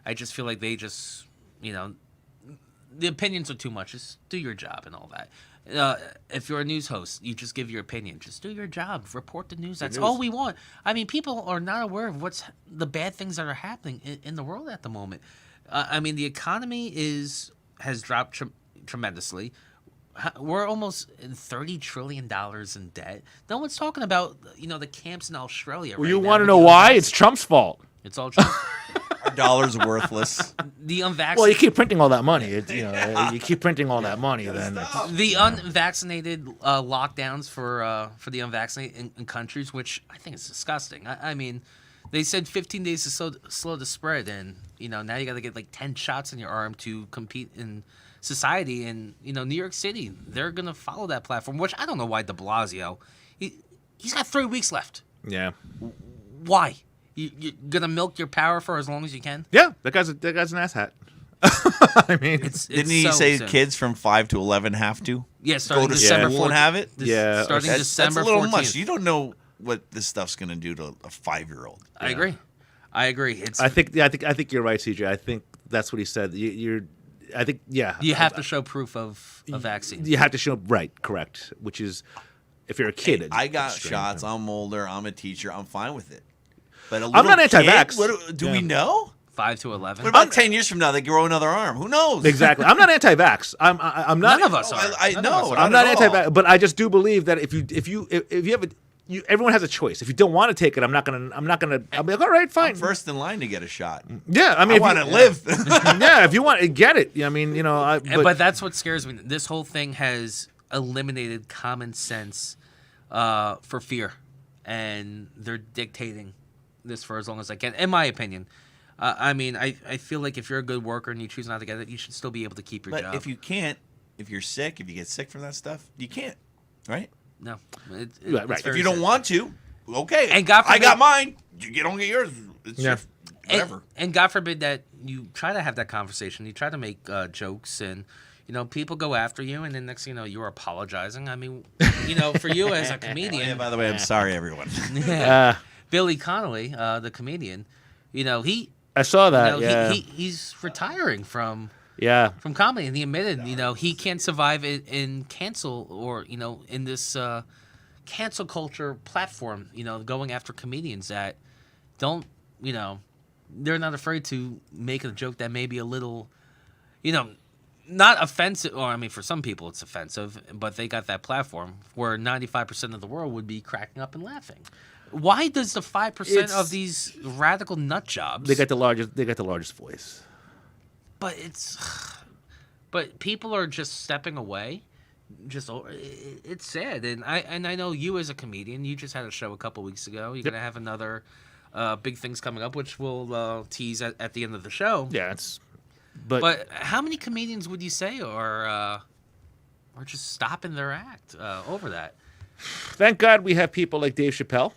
I just feel like they just the opinions are too much. Just do your job and all that. If you're a news host, you just give your opinion. Just do your job. Report the news. That's all we want. I mean, people are not aware of what's the bad things that are happening in the world at the moment. The economy has dropped tremendously. We're almost in $30 trillion in debt. No one's talking about the camps in Australia. Well, you want to know why? It's Trump's fault. It's all Trump. Our dollar's worthless. The unvaccinated. Well, you keep printing all that money. You keep printing all that money. Then the unvaccinated lockdowns for the unvaccinated in countries, which I think is disgusting. I mean, they said 15 days to slow the spread, and now you got to get like 10 shots in your arm to compete in society. And New York City, they're gonna follow that platform, which I don't know why De Blasio. He's got 3 weeks left. Yeah. Why? You're gonna milk your power for as long as you can? Yeah, that guy's an asshat. I mean, didn't he say kids from 5 to 11 have to? Yeah, starting go to December school and have it. Starting December 14th. That's a little much. You don't know what this stuff's gonna do to a 5-year-old. I agree. I think you're right, CJ. I think that's what he said. I think you have to show proof of a vaccine. You have to show correct. Which is, if you're a kid, hey, I got shots. I'm older. I'm a teacher. I'm fine with it. But I'm not anti-vax. Do we know? 5 to 11. What about 10 years from now? They grow another arm. Who knows? Exactly. I'm not anti-vax. I'm not. None of us are. I know. I'm not anti-vax, but I just do believe that if you have everyone has a choice. If you don't want to take it, I'm not gonna. I'll be like, all right, fine. I'm first in line to get a shot. Yeah, I mean, I want to live. Yeah, if you want to get it, I mean, but that's what scares me. This whole thing has eliminated common sense for fear, and they're dictating this for as long as I can, in my opinion. I feel like if you're a good worker and you choose not to get it, you should still be able to keep your job. But if you can't, if you're sick, if you get sick from that stuff, you can't, right? No. Right. If you don't want to, okay. And God forbid, I got mine. You don't get yours. It's your whatever. And God forbid that you try to have that conversation. You try to make jokes and, people go after you, and then next thing you know, you're apologizing. I mean, for you as a comedian. Oh, yeah, by the way, I'm sorry, everyone. Yeah. Billy Connolly, the comedian, I saw that. He's retiring from comedy, and he admitted, he can't survive in cancel or in this cancel culture platform, going after comedians that don't, they're not afraid to make a joke that may be a little, not offensive, or for some people it's offensive, but they got that platform where 95% of the world would be cracking up and laughing. Why does the 5% of these radical nut jobs? They got the largest voice. But people are just stepping away. It's sad, and I know you as a comedian. You just had a show a couple weeks ago. You're gonna have another big things coming up, which we'll tease at the end of the show. Yeah, it's But how many comedians would you say are just stopping their act over that? Thank God we have people like Dave Chappelle.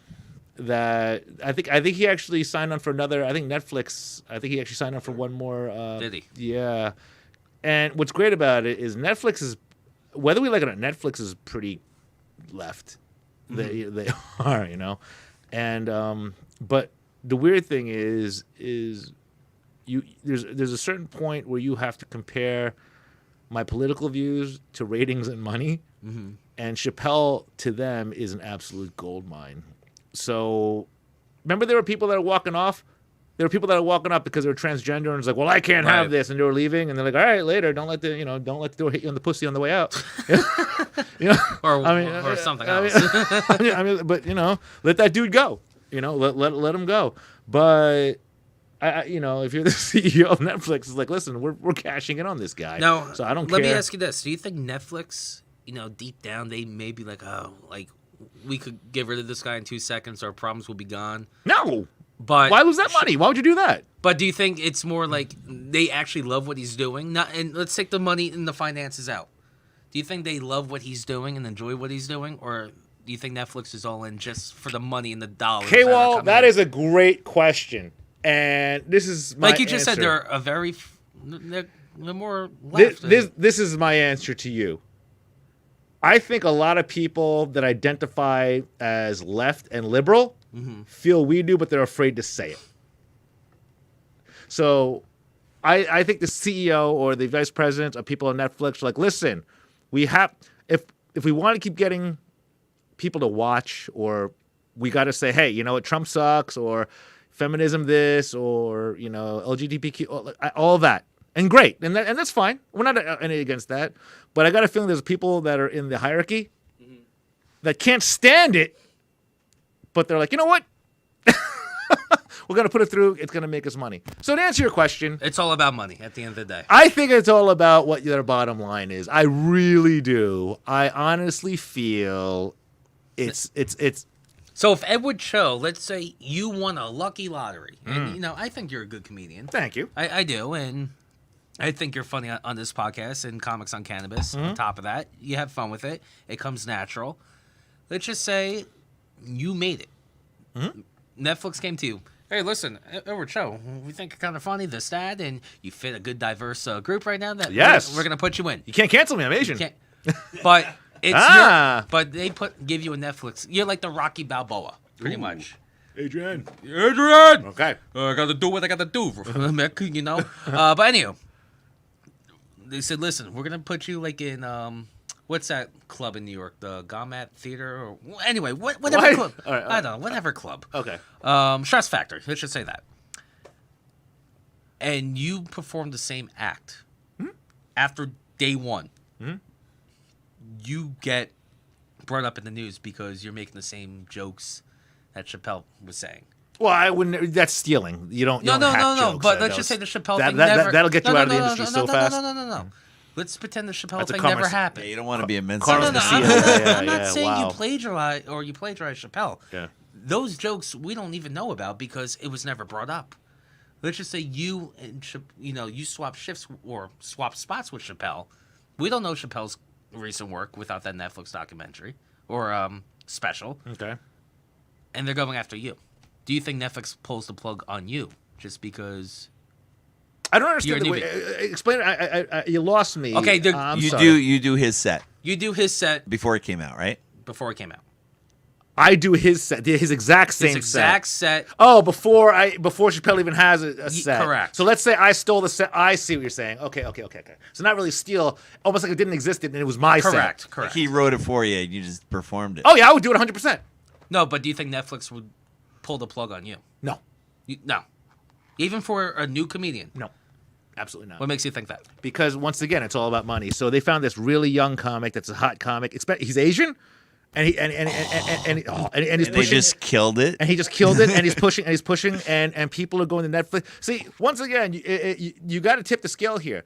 That I think he actually signed on for another. I think Netflix. I think he actually signed on for one more. Did he? Yeah. And what's great about it is Netflix is, whether we like it or not, Netflix is pretty left. They are, you know, and but the weird thing is there's a certain point where you have to compare my political views to ratings and money, and Chappelle to them is an absolute gold mine. So, remember there were people that are walking off. There were people that are walking up because they were transgender and it's like, well, I can't have this, and they were leaving, and they're like, all right, later, don't let the door hit you on the pussy on the way out, or something else. But let that dude go, let him go. But if you're the CEO of Netflix, it's like, listen, we're cashing in on this guy. Now, so I don't let care. me ask you this: do you think Netflix, deep down, they may be like, oh, like we could get rid of this guy in 2 seconds, our problems will be gone? No. But why lose that money? Why would you do that? But do you think it's more like they actually love what he's doing? And let's take the money and the finances out. Do you think they love what he's doing and enjoy what he's doing, or do you think Netflix is all in just for the money and the dollars? Okay, well, that is a great question, and this is my like you just answer. said. They're more left. This is my answer to you. I think a lot of people that identify as left and liberal feel we do, but they're afraid to say it. So I think the CEO or the vice president of people on Netflix are like, listen, we have if we want to keep getting people to watch, or we got to say, hey, you know what, Trump sucks, or feminism this, or LGBTQ, all of that. And great, and that's fine. We're not any against that. But I got a feeling there's people that are in the hierarchy that can't stand it, but they're like, you know what? We're going to put it through. It's going to make us money. So to answer your question, it's all about money at the end of the day. I think it's all about what their bottom line is. I really do. I honestly feel it's. So if Edward Cho, let's say you won a lucky lottery, and I think you're a good comedian. Thank you. I do, and I think you're funny on this podcast and Comics on Cannabis. On top of that, you have fun with it. It comes natural. Let's just say you made it. Netflix came to you. Hey, listen, Edward Cho, we think you're kind of funny, this, that, and you fit a good, diverse group right now. That yes. We're going to put you in. You can't cancel me. I'm Asian. But it's but they give you a Netflix. You're like the Rocky Balboa, pretty much. Adrian. Okay. I got to do what I got to do, Mick, But anyhow, they said, listen, we're going to put you like in, what's that club in New York? The Gomat Theater? Or anyway, whatever club. All right. I don't know, whatever club. Okay. Stress Factory, let's just say that. And you perform the same act. After day one, you get brought up in the news because you're making the same jokes that Chappelle was saying. Well, I wouldn't. That's stealing. You don't. No. Jokes, but let's just say the Chappelle thing that'll get you out of the industry so fast. No. Let's pretend the Chappelle That's thing never happened. Yeah, you don't want to be a men's. Carlos I'm not saying you plagiarize Chappelle. Yeah. Those jokes we don't even know about because it was never brought up. Let's just say you and you swap shifts or swap spots with Chappelle. We don't know Chappelle's recent work without that Netflix documentary or special. Okay. And they're going after you. Do you think Netflix pulls the plug on you just because? I don't understand the way. Explain it. You lost me. Okay, you do his set. You do his set before it came out, right? Before it came out. I do his set, his exact same set. Oh, before Chappelle even has a set. Correct. So let's say I stole the set. I see what you're saying. Okay. So not really steal, almost like it didn't exist and it was my set. Correct. Like he wrote it for you and you just performed it. Oh yeah, I would do it 100%. No, but do you think Netflix would pull the plug on you? No. No. Even for a new comedian? No. Absolutely not. What makes you think that? Because once again, it's all about money. So they found this really young comic that's a hot comic. He's Asian, and he's pushing. They just killed it. And he just killed it, and he's pushing, and people are going to Netflix. See, once again, you got to tip the scale here.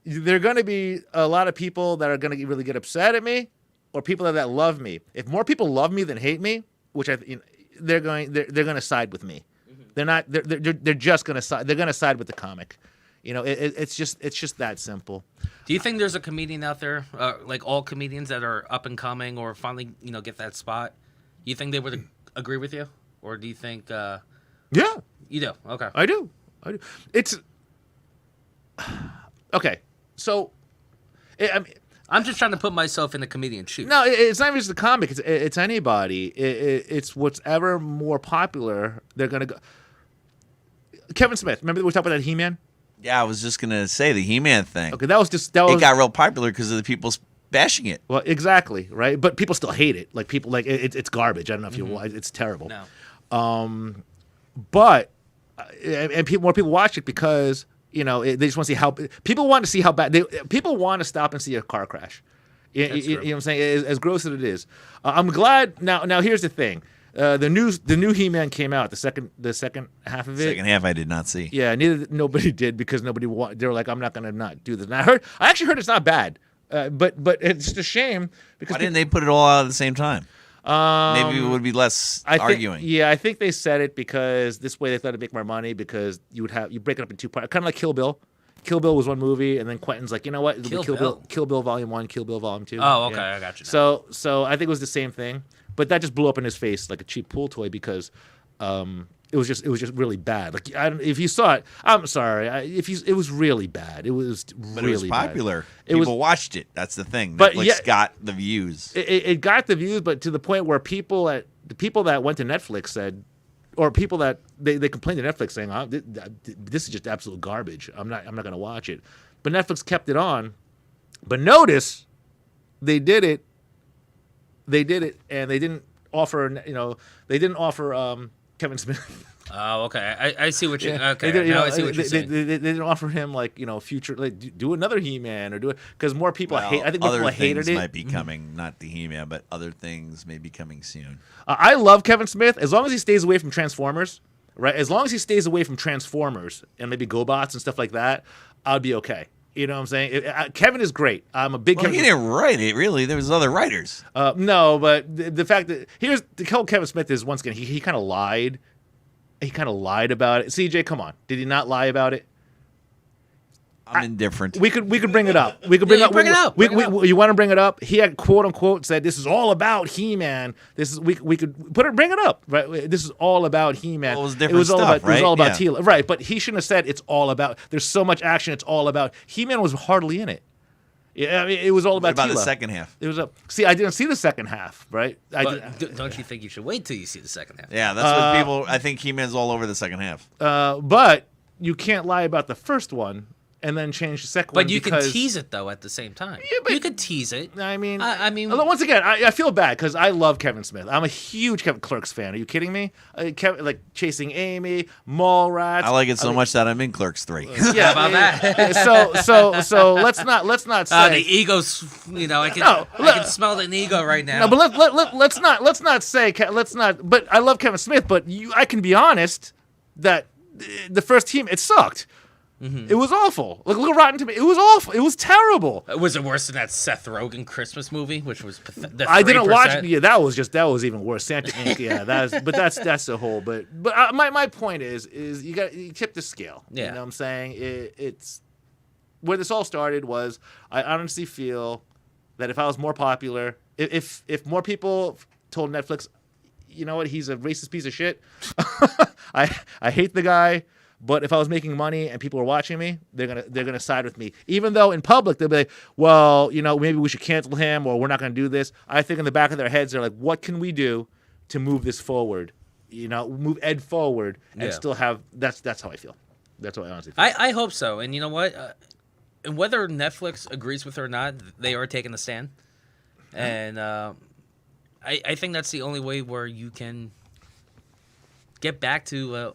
There are going to be a lot of people that are going to really get upset at me, or people that love me. If more people love me than hate me, which they're going to side with me. They're not. They're just going to side. They're going to side with the comic. You know, it's just that simple. Do you think there's a comedian out there, like all comedians that are up and coming or finally, get that spot? You think they would agree with you, or do you think? Yeah, You do. Okay. I do. It's okay. So, I mean, I'm just trying to put myself in the comedian's shoes. no, it's not even just the comic. It's anybody. It's whatever more popular. They're gonna go. Kevin Smith. Remember we talked about that He-Man? Yeah, I was just gonna say the He-Man thing. Okay, that was. It got real popular because of the people bashing it. Well, exactly, right? But people still hate it. Like people like it's garbage. I don't know if you. It's terrible. No. But more people watch it because they just want to see how people want to see how bad people want to stop and see a car crash. You know what I'm saying? As gross as it is, I'm glad. Now here's the thing. The new He-Man came out. The second half of it. Second half I did not see. Yeah, nobody did because nobody they were like, I'm not gonna not do this. And I actually heard it's not bad, but it's just a shame because Why didn't they put it all out at the same time? Maybe it would be less arguing. I think they said it because this way they thought it'd make more money because you break it up in two parts, kind of like Kill Bill. Kill Bill was one movie, and then Quentin's like, you know what? It'll be Kill Bill Volume 1, Kill Bill Volume 2. Oh, okay, Yeah. I got you now. So I think it was the same thing, but that just blew up in his face like a cheap pool toy because it was just really bad. Like if you saw it, I'm sorry. It was really bad. It was But really it was popular. Bad. People watched it. That's the thing. But Netflix got the views. It got the views, but to the point where the people that went to Netflix said, or people that they complained to Netflix saying, this is just absolute garbage. I'm not going to watch it. But Netflix kept it on. But notice they did it, and they didn't offer Kevin Smith. Oh, okay. I see what you. Yeah. Okay. They I see what you're saying. They didn't offer him future do another He-Man or do it because more people Well, I think more people hated it. might be coming, not the He-Man, but other things may be coming soon. I love Kevin Smith as long as he stays away from Transformers, right? As long as he stays away from Transformers and maybe GoBots and stuff like that, I'd be okay. You know what I'm saying? Kevin is great. I'm a big Well, Kevin. he didn't write it, really. There was other writers. No, but the fact that here's the whole Kevin Smith is once again he kind of lied. He kind of lied about it. CJ, come on, did he not lie about it? I'm indifferent. We could bring it up. We could bring Yeah, up. bring it up. You want to bring it up? He had quote unquote said this is all about He-Man. This is we could bring it up. Right. This is all about He-Man. Well, it was different stuff, It was right? all about Yeah. Tila. Right. But he shouldn't have said it's all about. There's so much action. It's all about He-Man was hardly in it. Yeah, I mean, it was all What about about the Tila. second half? It was see, I didn't see the second half. Right. But don't you think you should wait till you see the second half? Yeah, that's what people. I think He-Man's all over the second half. But you can't lie about the first one and then change the second one. But you because, can tease it though at the same time. Yeah, but- you could tease it. I mean, although once again, I feel bad because I love Kevin Smith. I'm a huge Kevin Clerks fan. Are you kidding me? Kevin, like Chasing Amy, Mallrats. I like it so much that I'm in Clerks 3. Yeah, How about that? So let's not say The ego's, I can, No, I can smell the ego right now. No, but let's not say let's not. But I love Kevin Smith. But I can be honest that the first team it sucked. Mm-hmm. It was awful. Look at Rotten Tomatoes. It was awful. It was terrible. Was it worse than that Seth Rogen Christmas movie, which was the I didn't 3%? watch it. Yeah, that was even worse. Santa Inc. Yeah, that's the whole. But my point is you tip the scale. Yeah. You know what I'm saying? It's where this all started was I honestly feel that if I was more popular, if more people told Netflix, you know what, he's a racist piece of shit. I hate the guy. But if I was making money and people were watching me, they're gonna side with me. Even though in public they'll be like, well, maybe we should cancel him or we're not gonna do this. I think in the back of their heads they're like, what can we do to move this forward? Move Ed forward and Yeah. still have. That's how I feel. That's what I honestly feel. I hope so. And you know what? And whether Netflix agrees with it or not, they are taking a stand. And I think that's the only way where you can get back to,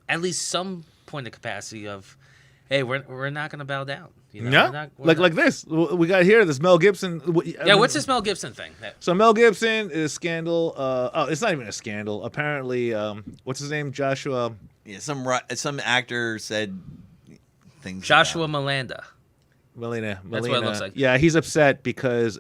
at least some point of capacity of, hey, we're not going to bow down. Yeah, like this. We got here this Mel Gibson. What's this Mel Gibson thing? So Mel Gibson is scandal. It's not even a scandal. Apparently, what's his name? Joshua. Yeah, some actor said things. Joshua about Melanda. Melina. That's what it looks like. Yeah, he's upset because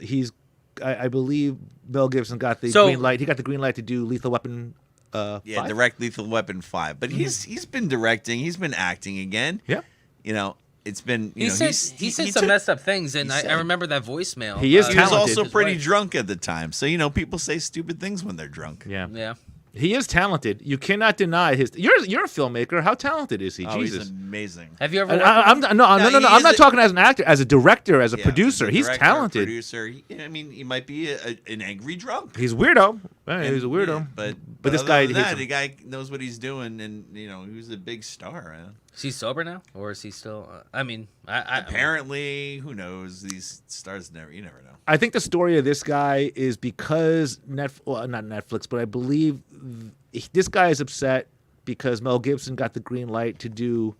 I believe Mel Gibson got the So- green light. He got the green light to do Lethal Weapon Yeah, 5? direct Lethal Weapon 5. But he's been directing. He's been acting again. Yeah. You know, it's been. You He know, said he's, he said he some took- messed up things, and he I said- remember that voicemail. He is He was talented. also His pretty wife. drunk at the time. So, you know, people say stupid things when they're drunk. Yeah. Yeah. He is talented. You cannot deny his. You're a filmmaker. How talented is he? Oh, Jesus. he's amazing. Have you ever? And worked with I'm him? no. he I'm is not a- talking as an actor, as a director, as a Yeah, producer. the He's director, talented. Producer. I mean, he might be an angry drunk. He's weirdo. Yeah, he's a And, weirdo. yeah, but this other guy than hates that, him. the guy knows what he's doing, and you know, he was a big star. Man. Is he sober now, or is he still? I mean, I Apparently, who knows? These stars you never know. I think the story of this guy is because not Netflix, but I believe this guy is upset because Mel Gibson got the green light to do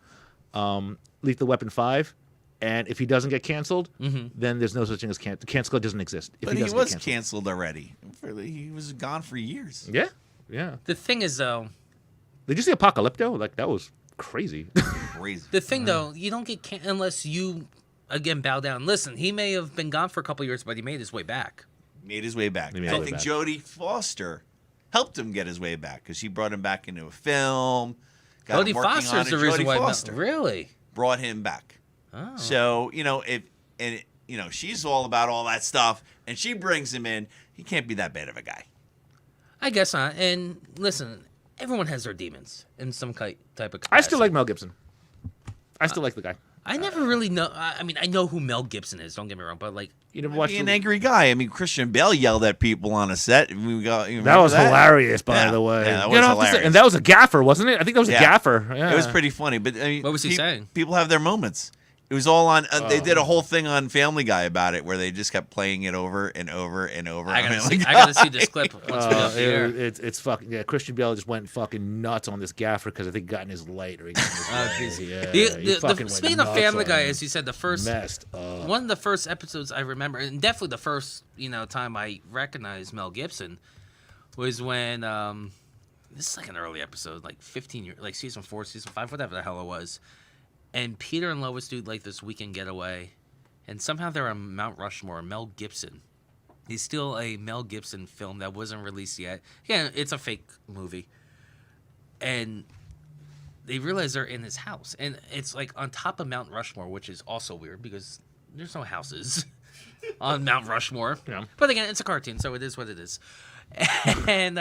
Lethal Weapon 5, and if he doesn't get canceled, then there's no such thing as cancel. Cancel doesn't exist. If But he doesn't was get canceled already. He was gone for years. Yeah, yeah. The thing is, though, Did you see Apocalypto? Like that was crazy. Crazy. the thing though, you don't get unless you again bow down. Listen, he may have been gone for a couple years, but he made his way back. Made his way back. He made I his way think back. Jodie Foster helped him get his way back because she brought him back into a film. Got him Jodie working on Foster's it. the reason Jodie why. Foster Really? brought him back. Oh. So you know she's all about all that stuff, and she brings him in. He can't be that bad of a guy. I guess not. And listen, everyone has their demons in some type of capacity. I still like Mel Gibson. I still like the guy. I never really know. I mean, I know who Mel Gibson is. Don't get me wrong, but like, You never Be watched an the- angry guy. I mean, Christian Bale yelled at people on a set. We got you That remember was hilarious, by Yeah. the way. Yeah, that You was don't have to say- hilarious. and that was a gaffer, wasn't it? I think that was a Yeah. gaffer. Yeah. It was pretty funny, but I mean, What was he saying? People have their moments. It was all on. They Oh. did a whole thing on Family Guy about it, where they just kept playing it over and over and over. I on gotta Family see. Guy. I gotta see this clip once we get off the air. It's fucking yeah. Christian Bale just went fucking nuts on this gaffer because I think he got in his light or he got in his Oh, way. jeez. Yeah, The- he the- fucking went speaking of nuts Family on Guy, him. as you said, the first Messed up. one of the first episodes I remember, and definitely the first time I recognized Mel Gibson was when this is like an early episode, like 15 years, like season 4, season 5, whatever the hell it was. And Peter and Lois do like this weekend getaway, and somehow they're on Mount Rushmore. Mel Gibson. He's still a Mel Gibson film that wasn't released yet. Yeah, it's a fake movie. And they realize they're in his house, and it's like on top of Mount Rushmore, which is also weird because there's no houses on Mount Rushmore. Yeah. But again, it's a cartoon, so it is what it is. And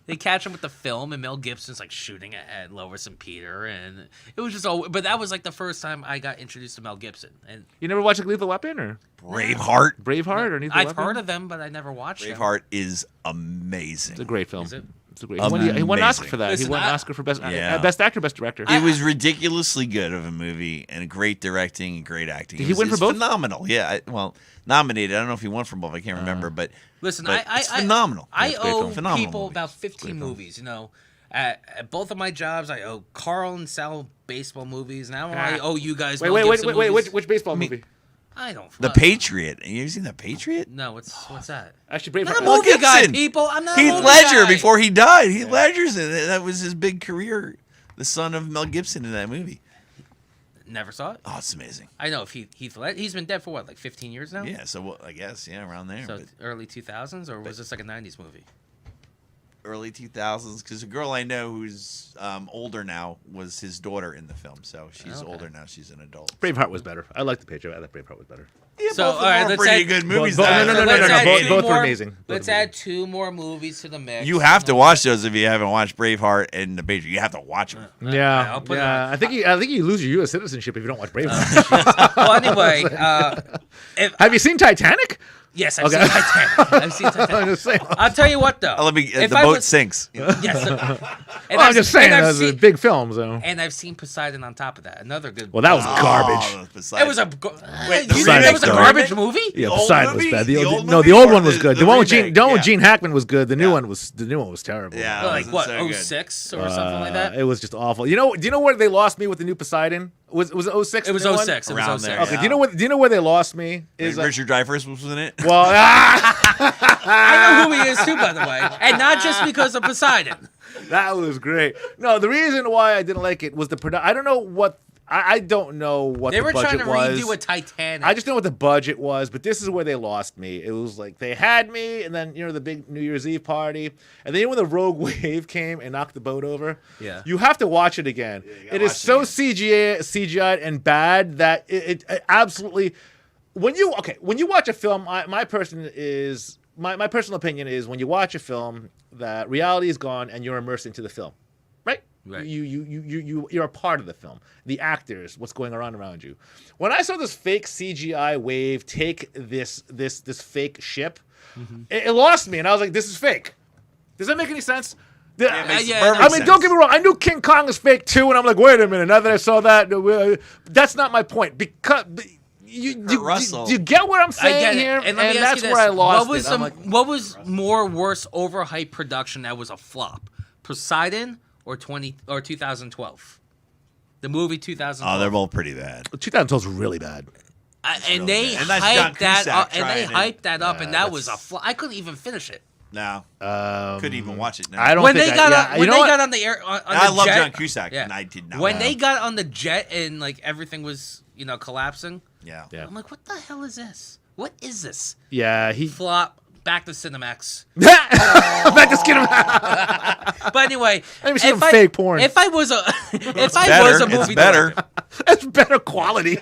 they catch him with the film, and Mel Gibson's like shooting at Lois and Peter, and it was just all. But that was like the first time I got introduced to Mel Gibson, and You never watched like, Lethal Weapon or Braveheart. Braveheart or Lethal I've Weapon? heard of them, but I never watched them. Braveheart is amazing. It's a great film. Is it? It's a great. He won an Oscar Amazing. for that. Listen, he won an I- Oscar for best Yeah. best actor, best director. It was ridiculously good of a movie and great directing and great acting. Did It he was- win for it's both? Phenomenal. Yeah. Nominated. I don't know if he won for both. I can't remember, but Listen, but I it's phenomenal. I it's a great owe film. Phenomenal people movie. about 15 movies. At both of my jobs, I owe Carl and Sal baseball movies. Now I owe you guys. wait, Mel wait, wait, Gibson wait, movies. which baseball movie? I don't. The Patriot. You ever seen The Patriot? No, what's that? Actually, I'm not a Braveheart. Mel movie guy, Gibson. people. I'm not a Heath movie Ledger guy. before he died. Heath Ledger's in it. That was his big career. The son of Mel Gibson in that movie. Never saw it. Oh, it's amazing. I know if Heath Ledger. He's been dead for what, like 15 years now? Yeah. So I guess around there. So But early 2000s, or was this like a 90s movie? early 2000s, because a girl I know who's older now was his daughter in the film. So she's Okay. older now. She's an adult. Braveheart was better. I like the Patriot. I thought Braveheart was better. Yeah, So, both of all right, them are let's pretty add- good movies. Well, though. no, So let's add both two were more- amazing. Both Let's were add 2 more movies to the mix. You have to watch those if you haven't watched Braveheart and The Patriot. You have to watch them. Yeah, I'll put it yeah. on. I think you lose your U.S. citizenship if you don't watch Braveheart. Well, anyway, Have you seen Titanic? yes, I've Okay. seen Titanic. I've seen Titanic. I'm just saying. I'll tell you what, though. Let me. If The I boat was- sinks. Yes. And Well, I'm just saying and I've that was a seen- big film. So. And I've seen Poseidon on top of that. Another good. Well, that was Oh, garbage. It was a. Wait, You the think that was a remake, garbage though. movie? Yeah, The old Poseidon was movie? bad. The old No, movie the old or one was the- good. the The one with remake? Gene Yeah. Hackman was good. The new Yeah. one was terrible. Yeah. Like wasn't what? so good. 06 or something like that. It was just awful. You know? Do you know where they lost me with the new Poseidon? Was it 06? It was the new one? 06. It Around was 06. there, Okay. yeah. Do you know where they lost me? Is Richard Dreyfuss was in it. well, I know who he is too, by the way, and not just because of Poseidon. that was great. No, the reason why I didn't like it was the production. I don't know what I don't know what They the were trying budget to was. redo a Titanic. I just know what the budget was, but this is where they lost me. It was like they had me, and then the big New Year's Eve party, and then when the rogue wave came and knocked the boat over, you have to watch it again. It is so CGI and bad that it absolutely. When you watch a film, my personal opinion is when you watch a film that reality is gone and you're immersed into the film, right? Right. You're a part of the film. The actors, what's going on around you. When I saw this fake CGI wave take this fake ship, it lost me, and I was like, "This is fake." Does that make any sense? It makes yeah, perfect I mean, sense. don't get me wrong. I knew King Kong is fake too, and I'm like, wait a minute. Now that I saw that, that's not my point. Because you get what I'm I saying get it. here, And let me ask that's you where this. I lost what was it. I'm like, what was more worse overhyped production that was a flop? Poseidon or 2012? The movie 2012. Oh, they're both pretty bad. 2012 is really bad. And they And that's John hyped that Cusack up, and they trying hyped that up, yeah, and that was a that's- flop. I couldn't even finish it. No, couldn't even watch it. No. I don't When think they got yeah, on, you know what? got on the air, on I the love jet, John Cusack, yeah. and I did not. When they got on the jet and like everything was collapsing, yeah. Yeah. I'm like, what the hell is this? What is this? Yeah, he Flop. Back to Cinemax. back to skin. But anyway, Maybe some fake porn. If I was a, if I Better. was a movie It's better. director, That's better quality.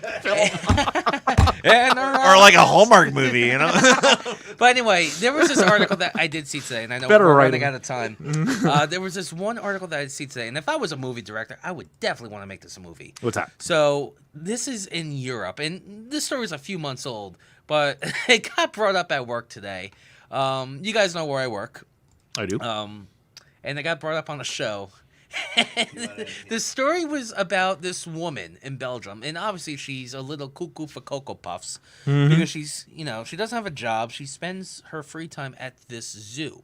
and Or like a Hallmark movie, you know? But anyway, there was this article that I did see today, and I know Better we're writing. running out of time. There was this one article that I did see today, and if I was a movie director, I would definitely want to make this a movie. What's that? So this is in Europe, and this story is a few months old, but it got brought up at work today. You guys know where I work. I do. And it got brought up on a show. The story was about this woman in Belgium, and obviously she's a little cuckoo for Cocoa Puffs because she's, she doesn't have a job. She spends her free time at this zoo,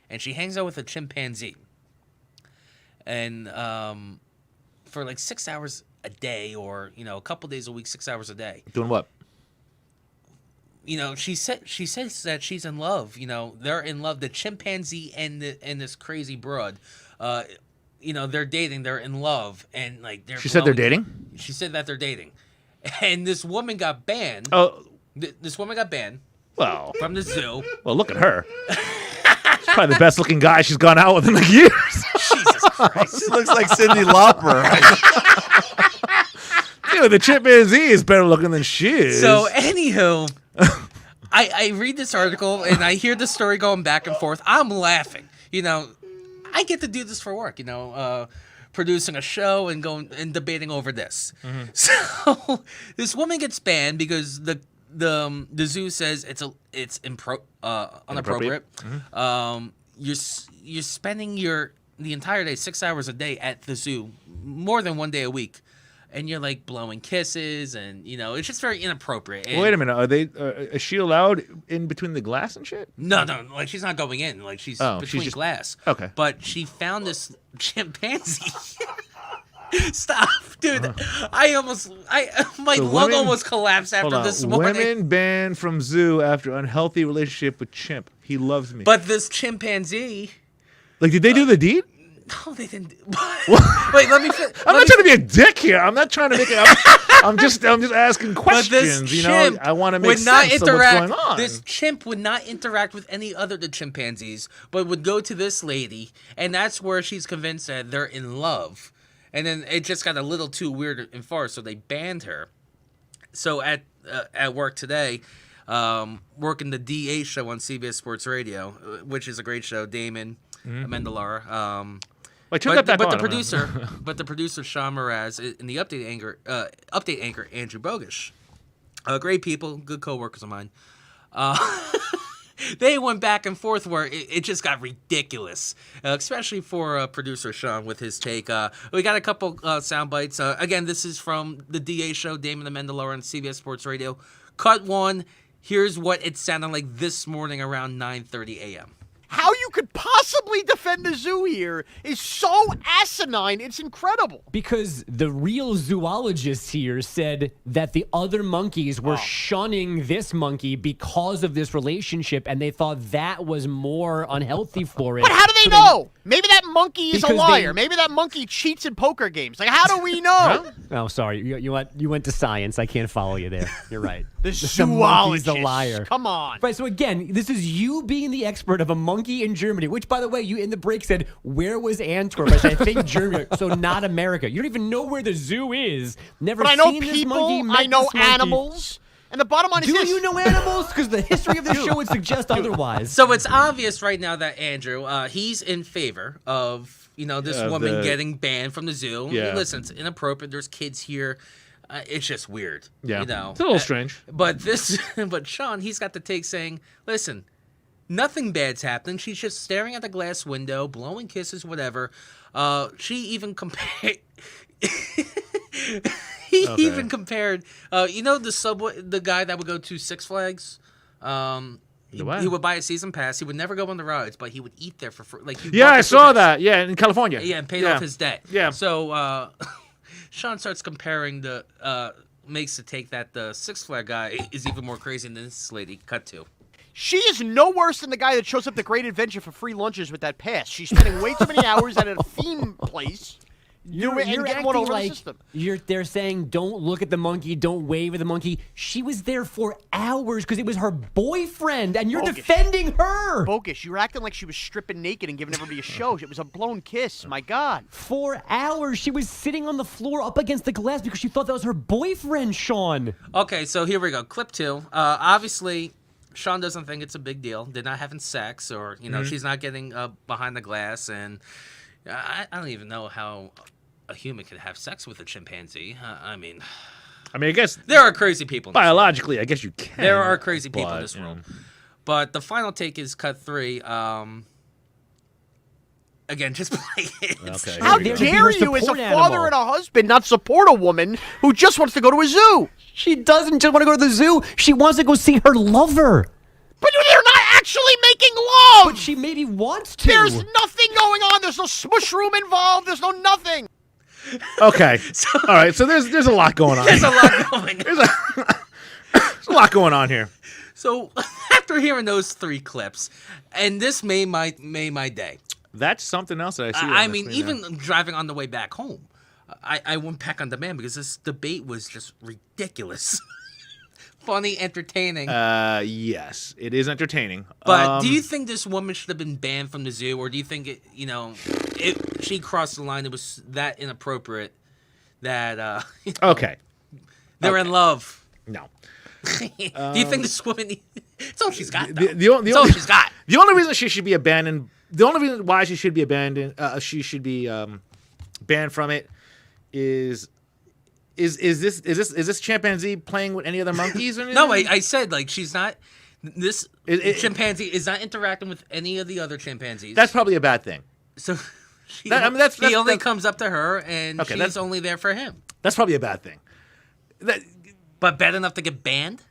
and she hangs out with a chimpanzee. And for like 6 hours a day, or a couple days a week, 6 hours a day. Doing what? She says that she's in love. They're in love. The chimpanzee and this crazy broad, they're dating. They're in love, and like She said they're dating? She said that they're dating, and this woman got banned. Oh, This woman got banned well, from the zoo. look at her. She's probably the best looking guy she's gone out with in like years. Jesus Christ! She looks like Cyndi Lauper. The chimpanzee is better looking than she is. So, anywho, I read this article and I hear the story going back and forth. I'm laughing. I get to do this for work. Producing a show and going and debating over this. So this woman gets banned because the zoo says it's inappropriate. You're spending the entire day, 6 hours a day at the zoo, more than one day a week. And you're like blowing kisses, and it's just very inappropriate. And wait a minute, is she allowed in between the glass and shit? No, like she's not going in. Like she's between just- glass. okay. But she found this chimpanzee. Stop, dude! My So lung women- almost collapsed Hold after on. this morning. Women banned from zoo after unhealthy relationship with chimp. He loves me. But this chimpanzee. like, did they do the deed? No, they didn't. Wait, let me. I'm not trying to be a dick here. I'm not trying to make it. I'm just asking But questions. this chimp I want to make would not sense of what's interact. going on. This chimp would not interact with any other the chimpanzees, but would go to this lady, and that's where she's convinced that they're in love. And then it just got a little too weird and far, so they banned her. So at work today, working the DA show on CBS Sports Radio, which is a great show, Damon Amendolara. Wait, turn that back on. the producer Sean Mraz and the update anchor Andrew Bogish, great people, good co-workers of mine. They went back and forth where it just got ridiculous, especially for producer Sean with his take. We got a couple sound bites. Again, this is from the DA show, Damon Amendolara on CBS Sports Radio. Cut one. Here's what it sounded like this morning around 9:30 a.m. How you you could possibly defend the zoo here is so asinine, it's incredible. Because the real zoologists here said that the other monkeys were shunning this monkey because of this relationship, and they thought that was more unhealthy for it. But how do they So know? Maybe that monkey is a Because liar. they- Maybe that monkey cheats in poker games. Like, how do we know? Oh, sorry. You went to science. I can't follow you there. You're right. The monkey's zoologist. a liar. Come on. Right, so again, this is you being the expert of a monkey in Germany, which, by the way, you in the break said, where was Antwerp? I said, I think Germany, so not America. You don't even know where the zoo is. Never But I know seen this people, monkey, met I know this monkey. animals, and the bottom line is Do this. you know animals? Because the history of this show would suggest otherwise. So it's obvious right now that Andrew, he's in favor of this woman getting banned from the zoo. Yeah. Listen, it's inappropriate. There's kids here. It's just weird. Yeah. You know, It's a little strange. But but Sean, he's got the take saying, listen, nothing bad's happening. She's just staring at the glass window, blowing kisses, whatever. She even compared. Even compared. The subway, the guy that would go to Six Flags. He would buy a season pass. He would never go on the rides, but he would eat there for free. Like Yeah, I saw that. Yeah, in California. Yeah, and paid off his debt. Yeah. So Sean starts comparing makes the take that the Six Flag guy is even more crazy than this lady. Cut to. She is no worse than the guy that shows up at the Great Adventure for free lunches with that pass. She's spending way too many hours at a theme place. You're getting one acting over the like system. they're saying don't look at the monkey, don't wave at the monkey. She was there for hours because it was her boyfriend, and you're Bogus. defending her. Bogus. You were acting like she was stripping naked and giving everybody a show. It was a blown kiss. My God. 4 hours. She was sitting on the floor up against the glass because she thought that was her boyfriend, Sean. Okay, so here we go. Clip 2. Obviously, Sean doesn't think it's a big deal. They're not having sex, or she's not getting behind the glass, and I don't even know how a human could have sex with a chimpanzee. I mean, I guess there are crazy people. In this world. biologically, I guess you can. There are crazy people in but, this you know. world. But the final take is cut 3. Again, just play it. Okay. How Here we go. dare To be her you, as a support father animal. and a husband, not support a woman who just wants to go to a zoo? She doesn't just want to go to the zoo. She wants to go see her lover. But they're not actually making love. But she maybe wants to. There's nothing going on. There's no smush room involved. There's no nothing. Okay. All right. So there's a lot going on. There's a lot going on. There's a lot going on here. So after hearing those 3 clips, and this made my day. That's something else that I see. on I the mean, screen even now. driving on the way back home, I went back on demand because this debate was just ridiculous. Funny, entertaining. Yes, it is entertaining. But do you think this woman should have been banned from the zoo, or do you think she crossed the line? It was that inappropriate that Okay. they're in love. No. Do you think this woman? It's all she's got. Though. The It's all she's got. The only reason she should be abandoned. The only reason why she should be abandoned. She should be banned from it. Is this chimpanzee playing with any other monkeys or anything? No, I said like she's not. This chimpanzee is not interacting with any of the other chimpanzees. That's probably a bad thing. So he only comes up to her, and Okay, she's that's- only there for him. That's probably a bad thing. But bad enough to get banned?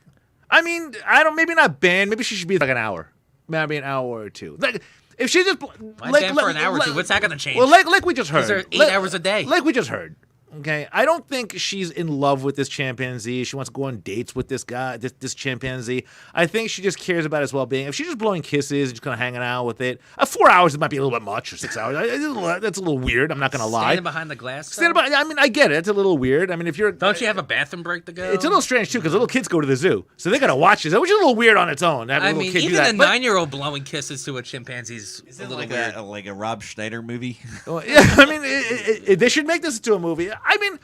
I mean, maybe not banned. Maybe she should be like an hour. Maybe an hour or 2. Like, if she just banned for an hour or 2? What's that gonna change? Well, like we just heard. Is there 8 hours a day? Like we just heard. Okay, I don't think she's in love with this chimpanzee. She wants to go on dates with this guy, this chimpanzee. I think she just cares about his well-being. If she's just blowing kisses, just kind of hanging out with it, 4 hours it might be a little bit much, or 6 hours. That's a little weird. I'm not gonna lie. Standing behind the glass. though? I mean, I get it. It's a little weird. I mean, if you're Don't you have a bathroom break to go? It's a little strange too because little kids go to the zoo, so they gotta watch this, which is a little weird on its own. to have a I little mean, kid do even that. a But- 9-year-old blowing kisses to a chimpanzee is Is a it little like weird. like a Rob Schneider movie? Well, yeah, I mean, they should make this into a movie. I mean,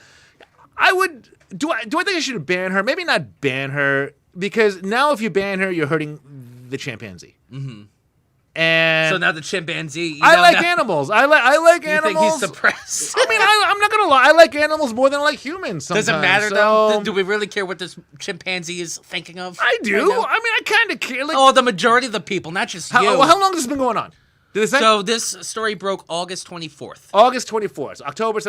I would. Do I think I should ban her? Maybe not ban her because now if you ban her, you're hurting the chimpanzee. Mm-hmm. And So now the chimpanzee. I like animals. I like You animals. think he's suppressed? I mean, I'm not gonna lie. I like animals more than I like humans. Sometimes. Does it matter so, though? Do we really care what this chimpanzee is thinking of? I do. right now? I mean, I kind of care. Like, Oh, the majority of the people, not just you. how long has this been going on? Did it say? So this story broke August 24th. August 24th. October.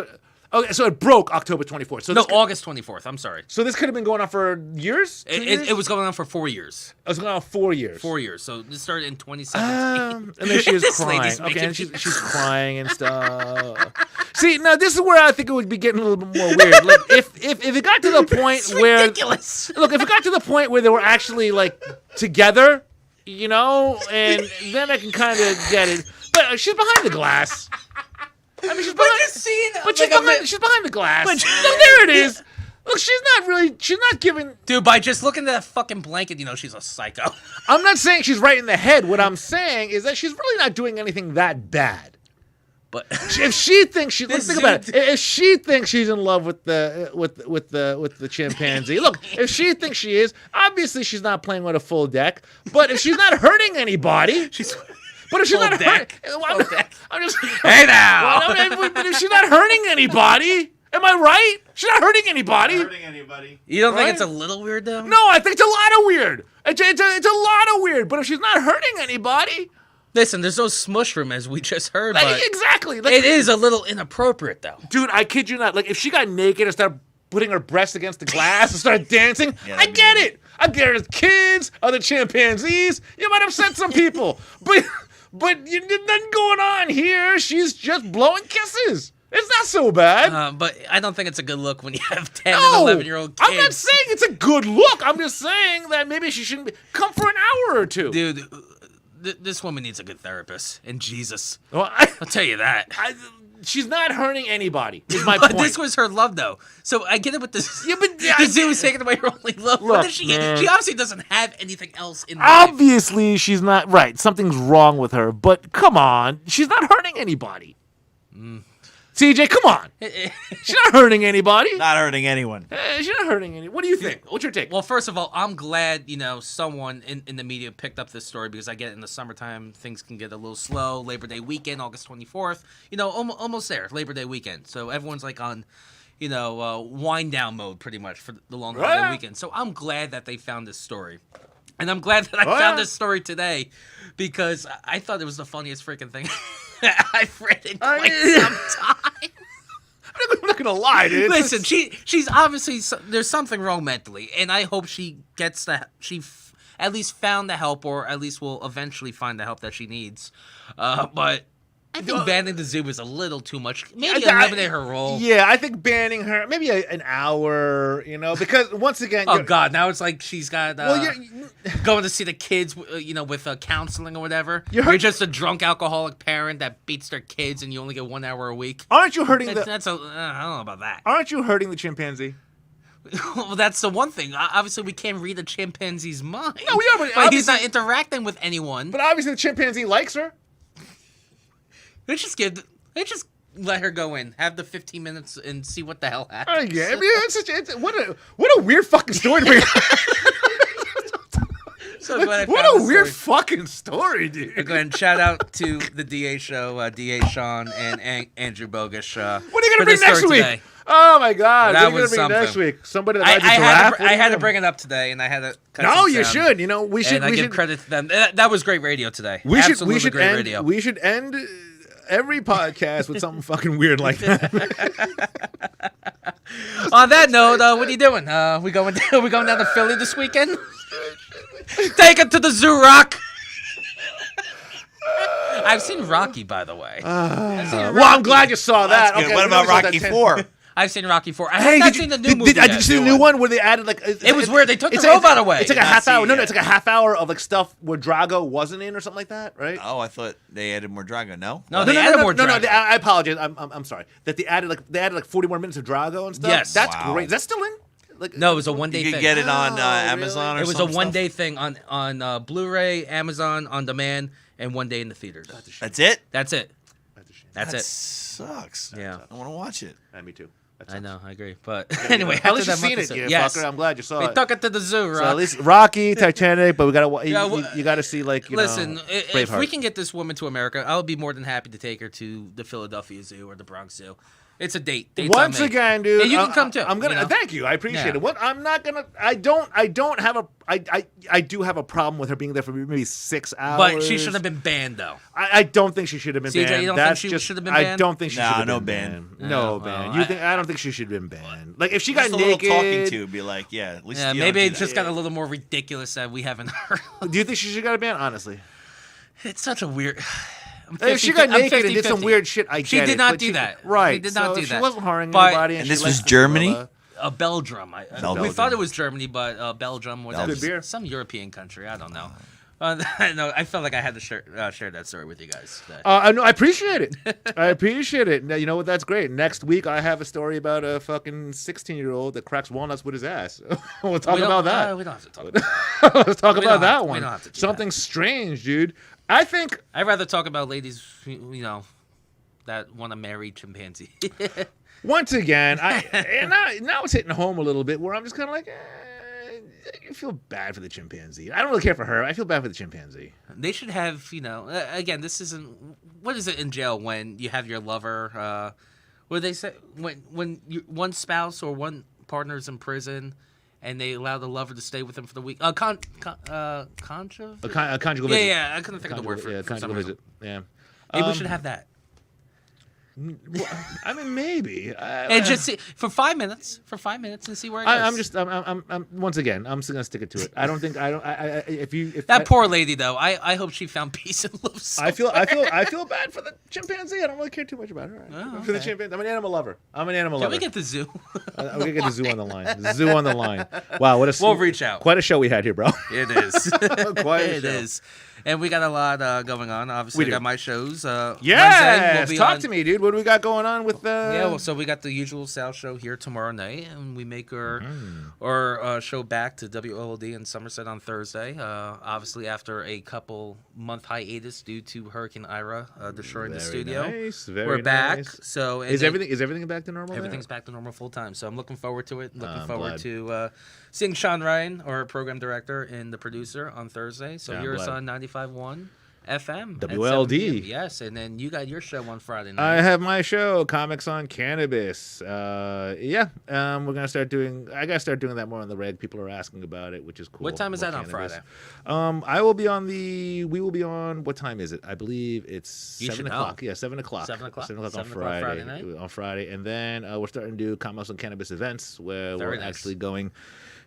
Okay, so it broke October 24th. So No, this August 24th. I'm sorry. so this could have been going on for years? 2 years? It was going on for 4 years. It was going on 4 years. 4 years. So this started in 2017. And then she was This crying. lady's Okay, making and she's me crying and stuff. See, now this is where I think it would be getting a little bit more weird. Like, if it got to the point It's where ridiculous. look, if it got to the point where they were actually like together, you know, and then I can kind of get it. But she's behind the glass. I mean, she's behind. just seeing, But like, she's behind the glass. But- No, there it is. Look, she's not giving. Dude, by just looking at that fucking blanket, you know she's a psycho. I'm not saying she's right in the head. What I'm saying is that she's really not doing anything that bad. But If she thinks she, let's This think about it. dude- If she thinks she's in love with the chimpanzee, look. If she thinks she is, obviously she's not playing with a full deck. But if she's not hurting anybody, she's but if she's full not deck. I'm just. Hey now. Well, I mean, but if she's not hurting anybody, am I right? She's not hurting anybody. hurting anybody. You don't Right? think it's a little weird though? No, I think it's a lot of weird. It's a lot of weird. But if she's not hurting anybody, Listen, there's no smush room as we just heard, like, but exactly. Like, it is a little inappropriate though. dude, I kid you not. Like, if she got naked and started putting her breast against the glass and started dancing, Yeah, I that'd be get good. it. I get it. As kids, other chimpanzees, you might upset some people, but you did nothing going on here. She's just blowing kisses. It's not so bad. But I don't think it's a good look when you have 10 No, and 11-year-old kids. I'm not saying it's a good look. I'm just saying that maybe she shouldn't come for an hour or two. Dude, this woman needs a good therapist. And Jesus, Well, I'll tell you that. she's not hurting anybody. Is my But point. this was her love, though. So I get it with this. Yeah, but- the zoo is taking away her only love. Look, What does she get? man. She obviously doesn't have anything else in life. Obviously, she's not right. Something's wrong with her. But come on, she's not hurting anybody. CJ, come on. She's not hurting anybody. Not hurting anyone. She's not hurting any. What do you think? What's your take? Well, first of all, I'm glad, someone in the media picked up this story because I get it in the summertime, things can get a little slow. Labor Day weekend, August 24th, almost there, Labor Day weekend. So everyone's like on, wind down mode pretty much for the long holiday Yeah. weekend. So I'm glad that they found this story. And I'm glad that I Oh, found yeah. this story today because I thought it was the funniest freaking thing I've read in quite some time. I'm not gonna lie, dude. Listen, she's obviously there's something wrong mentally, and I hope she gets at least found the help, or at least will eventually find the help that she needs. But I think banning the zoo is a little too much. Maybe eliminate her role. Yeah, I think banning her maybe an hour. Because once again, Oh you're- God! Now it's like she's got well, you're going to see the kids, with counseling or whatever. You're You're hurt- just a drunk alcoholic parent that beats their kids, and you only get 1 hour a week. aren't you hurting I the? don't know about that. Aren't you hurting the chimpanzee? Well, that's the one thing. Obviously, we can't read a chimpanzee's mind. No, we are, but But he's obviously- not interacting with anyone. But obviously, the chimpanzee likes her. Let's just let her go in, have the 15 minutes, and see what the hell happens. Yeah, I mean, what a weird fucking story to bring. So glad I What found a this weird story. fucking story, dude. Go ahead and shout out to the DA show, DA Sean and Andrew Bogish. What are you for gonna bring this next story week? today. Oh my God! That What are you was gonna bring next something. week? Somebody that I rides a had giraffe? to, I had to bring it up today, and I had to. Cut No, some you sound. should. We should. And I We give should. credit to them. That was great radio today. We should. Absolutely We should great end. radio. We should end every podcast with something fucking weird like that. On that note, what are you doing? We going down to Philly this weekend? Take it to the zoo, Rock. I've seen Rocky, by the way. Well, I'm glad you saw that. That's good. Okay, What we about always saw Rocky that 4? I've seen Rocky 4. I Hey, have not did seen you, the new movie did you yet. see the new one where they added like? It was weird. They took the it's robot away. It's like a Did not half see hour. it No, yet. it's like a half hour of like stuff where Drago wasn't in or something like that, right? Oh, I thought they added more Drago. No? No, they added more No, Drago. I apologize. I'm sorry. That they added like 40 more minutes of Drago and stuff. Yes. That's Wow. great. Is that still in? Like, No, it was a one-day You thing. could get it on Oh, Amazon really? or It was a some stuff? one-day thing on Blu-ray, Amazon on demand, and one day in the theaters. That's it? That's it. That's a shame. That's That it. sucks. Yeah. I want to watch it. Yeah, me too. That I sucks. know. I agree. But anyway, At least after you've that seen it, month, you yes. fucker. I'm glad you saw We it. took it to the zoo, Rock. So at least Rocky, Titanic, but we gotta Yeah, you gotta see like Listen, if we Braveheart. can get this woman to America, I'll be more than happy to take her to the Philadelphia Zoo or the Bronx Zoo. It's a date. Date's Once on me. again, dude, And you can come too. I'm gonna you know? thank you. I appreciate Yeah. it. What I'm not gonna. I don't have a. I do have a problem with her being there for maybe 6 hours. But she should have been banned, though. I don't think she should have been CJ, banned. you don't That's think she just. should have been I banned? don't think she Nah, should have no been ban. banned. No Oh, ban. well, I don't think she should have been banned. Like if she got Just a little naked. talking to be like, yeah, at least Yeah, you maybe don't it do just that. got a little more ridiculous that we haven't heard. Do you think she should have got a ban? Honestly, It's such a weird. I'm if she 50, got I'm naked and did some 50-50. weird shit, I get She it. did not but do that. Right. She did not so do She that. wasn't harming But- anybody. And she this likes was the Germany? gorilla. Belgium. Belgium. We thought it was Germany, but Belgium was Good beer. some European country. I don't know. No, I felt like I had to share that story with you guys. No, I appreciate it. I appreciate it. Now, you know what? That's great. Next week, I have a story about a fucking 16-year-old that cracks walnuts with his ass. We'll talk We don't- about that. We don't have to talk about that. Let's talk we about don't that have to- we one. don't have to do Something strange, dude. I think I'd rather talk about ladies, that want to marry chimpanzee. once again, and now it's hitting home a little bit where I'm just kind of like, I feel bad for the chimpanzee. I don't really care for her. I feel bad for the chimpanzee. They should have, again, this isn't. What is it in jail when you have your lover? What do they say when one spouse or one partner's in prison, and they allow the lover to stay with them for the week? Conjugal. A conjugal visit. Yeah, I couldn't think of the word for Yeah, it. For some conjugal reason. visit. Yeah. Maybe we should have that. I mean, maybe. And just see, for 5 minutes, and see where it goes. I'm once again, I'm still gonna stick it to it. I don't think if That poor lady, though. I hope she found peace and love. I feel bad for the chimpanzee. I don't really care too much about her. Oh, For the okay. chimpanzee, I'm an animal lover. Can we get the zoo? We're gonna get the zoo on the line. The zoo on the line. Wow, what a We'll reach out. Quite a show we had here, bro. It is. Quite a It show. is. And we got a lot going on. Obviously, We I do. got my shows. Wednesday, Yes, we'll be talk on- to me, dude. What do we got going on with? Yeah, well, so we got the usual Sal show here tomorrow night, and we make our show back to WLOD in Somerset on Thursday. Obviously, after a couple month hiatus due to Hurricane Ira destroying the Very studio, nice, very we're back. nice. So and Is then- everything back to normal? there? Everything's back to normal full time, so I'm looking forward to it. Looking I'm forward glad. to seeing Sean Ryan, our program director and the producer, on Thursday. So Yeah, I'm here's glad. on 95.1 FM. at WLD. 7 p.m. Yes, and then you got your show on Friday night. I have my show, Comics on Cannabis. We're gonna start doing. I gotta start doing that more on the reg. People are asking about it, which is cool. What time is More that on cannabis. Friday? I will be on the. We will be on. What time is it? I believe it's You 7 should know. o'clock. Yeah, 7 o'clock. 7 o'clock? 7 o'clock on 7 o'clock Friday. Friday night? On Friday, and then we're starting to do Comics on Cannabis events where Very we're nice. actually going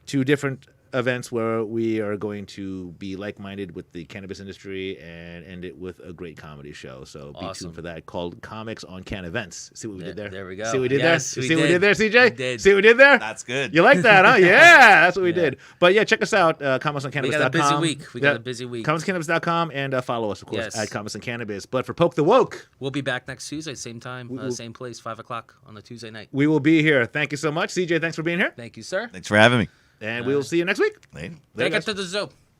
to different events where we are going to be like-minded with the cannabis industry and end it with a great comedy show. So be Awesome. tuned for that, called Comics on Can Events. See what we did there? There we go. See what we did Yes, there? we See what we did. did there, CJ? We did. See what we did there? That's good. You like that, huh? Yeah, that's what we Yeah. did. But yeah, check us out, comicsOnCannabis.com. We got a busy week. We got a busy week. ComicsCannabis.com, and follow us, of course, Yes. at Comics and Cannabis. But for Poke the Woke, We'll be back next Tuesday, same time, will- same place, 5 o'clock on a Tuesday night. we will be here. Thank you so much. CJ, thanks for being here. Thank you, sir. Thanks for having me. And we will see you next week. Later. Later, Take guys. it to the zoo.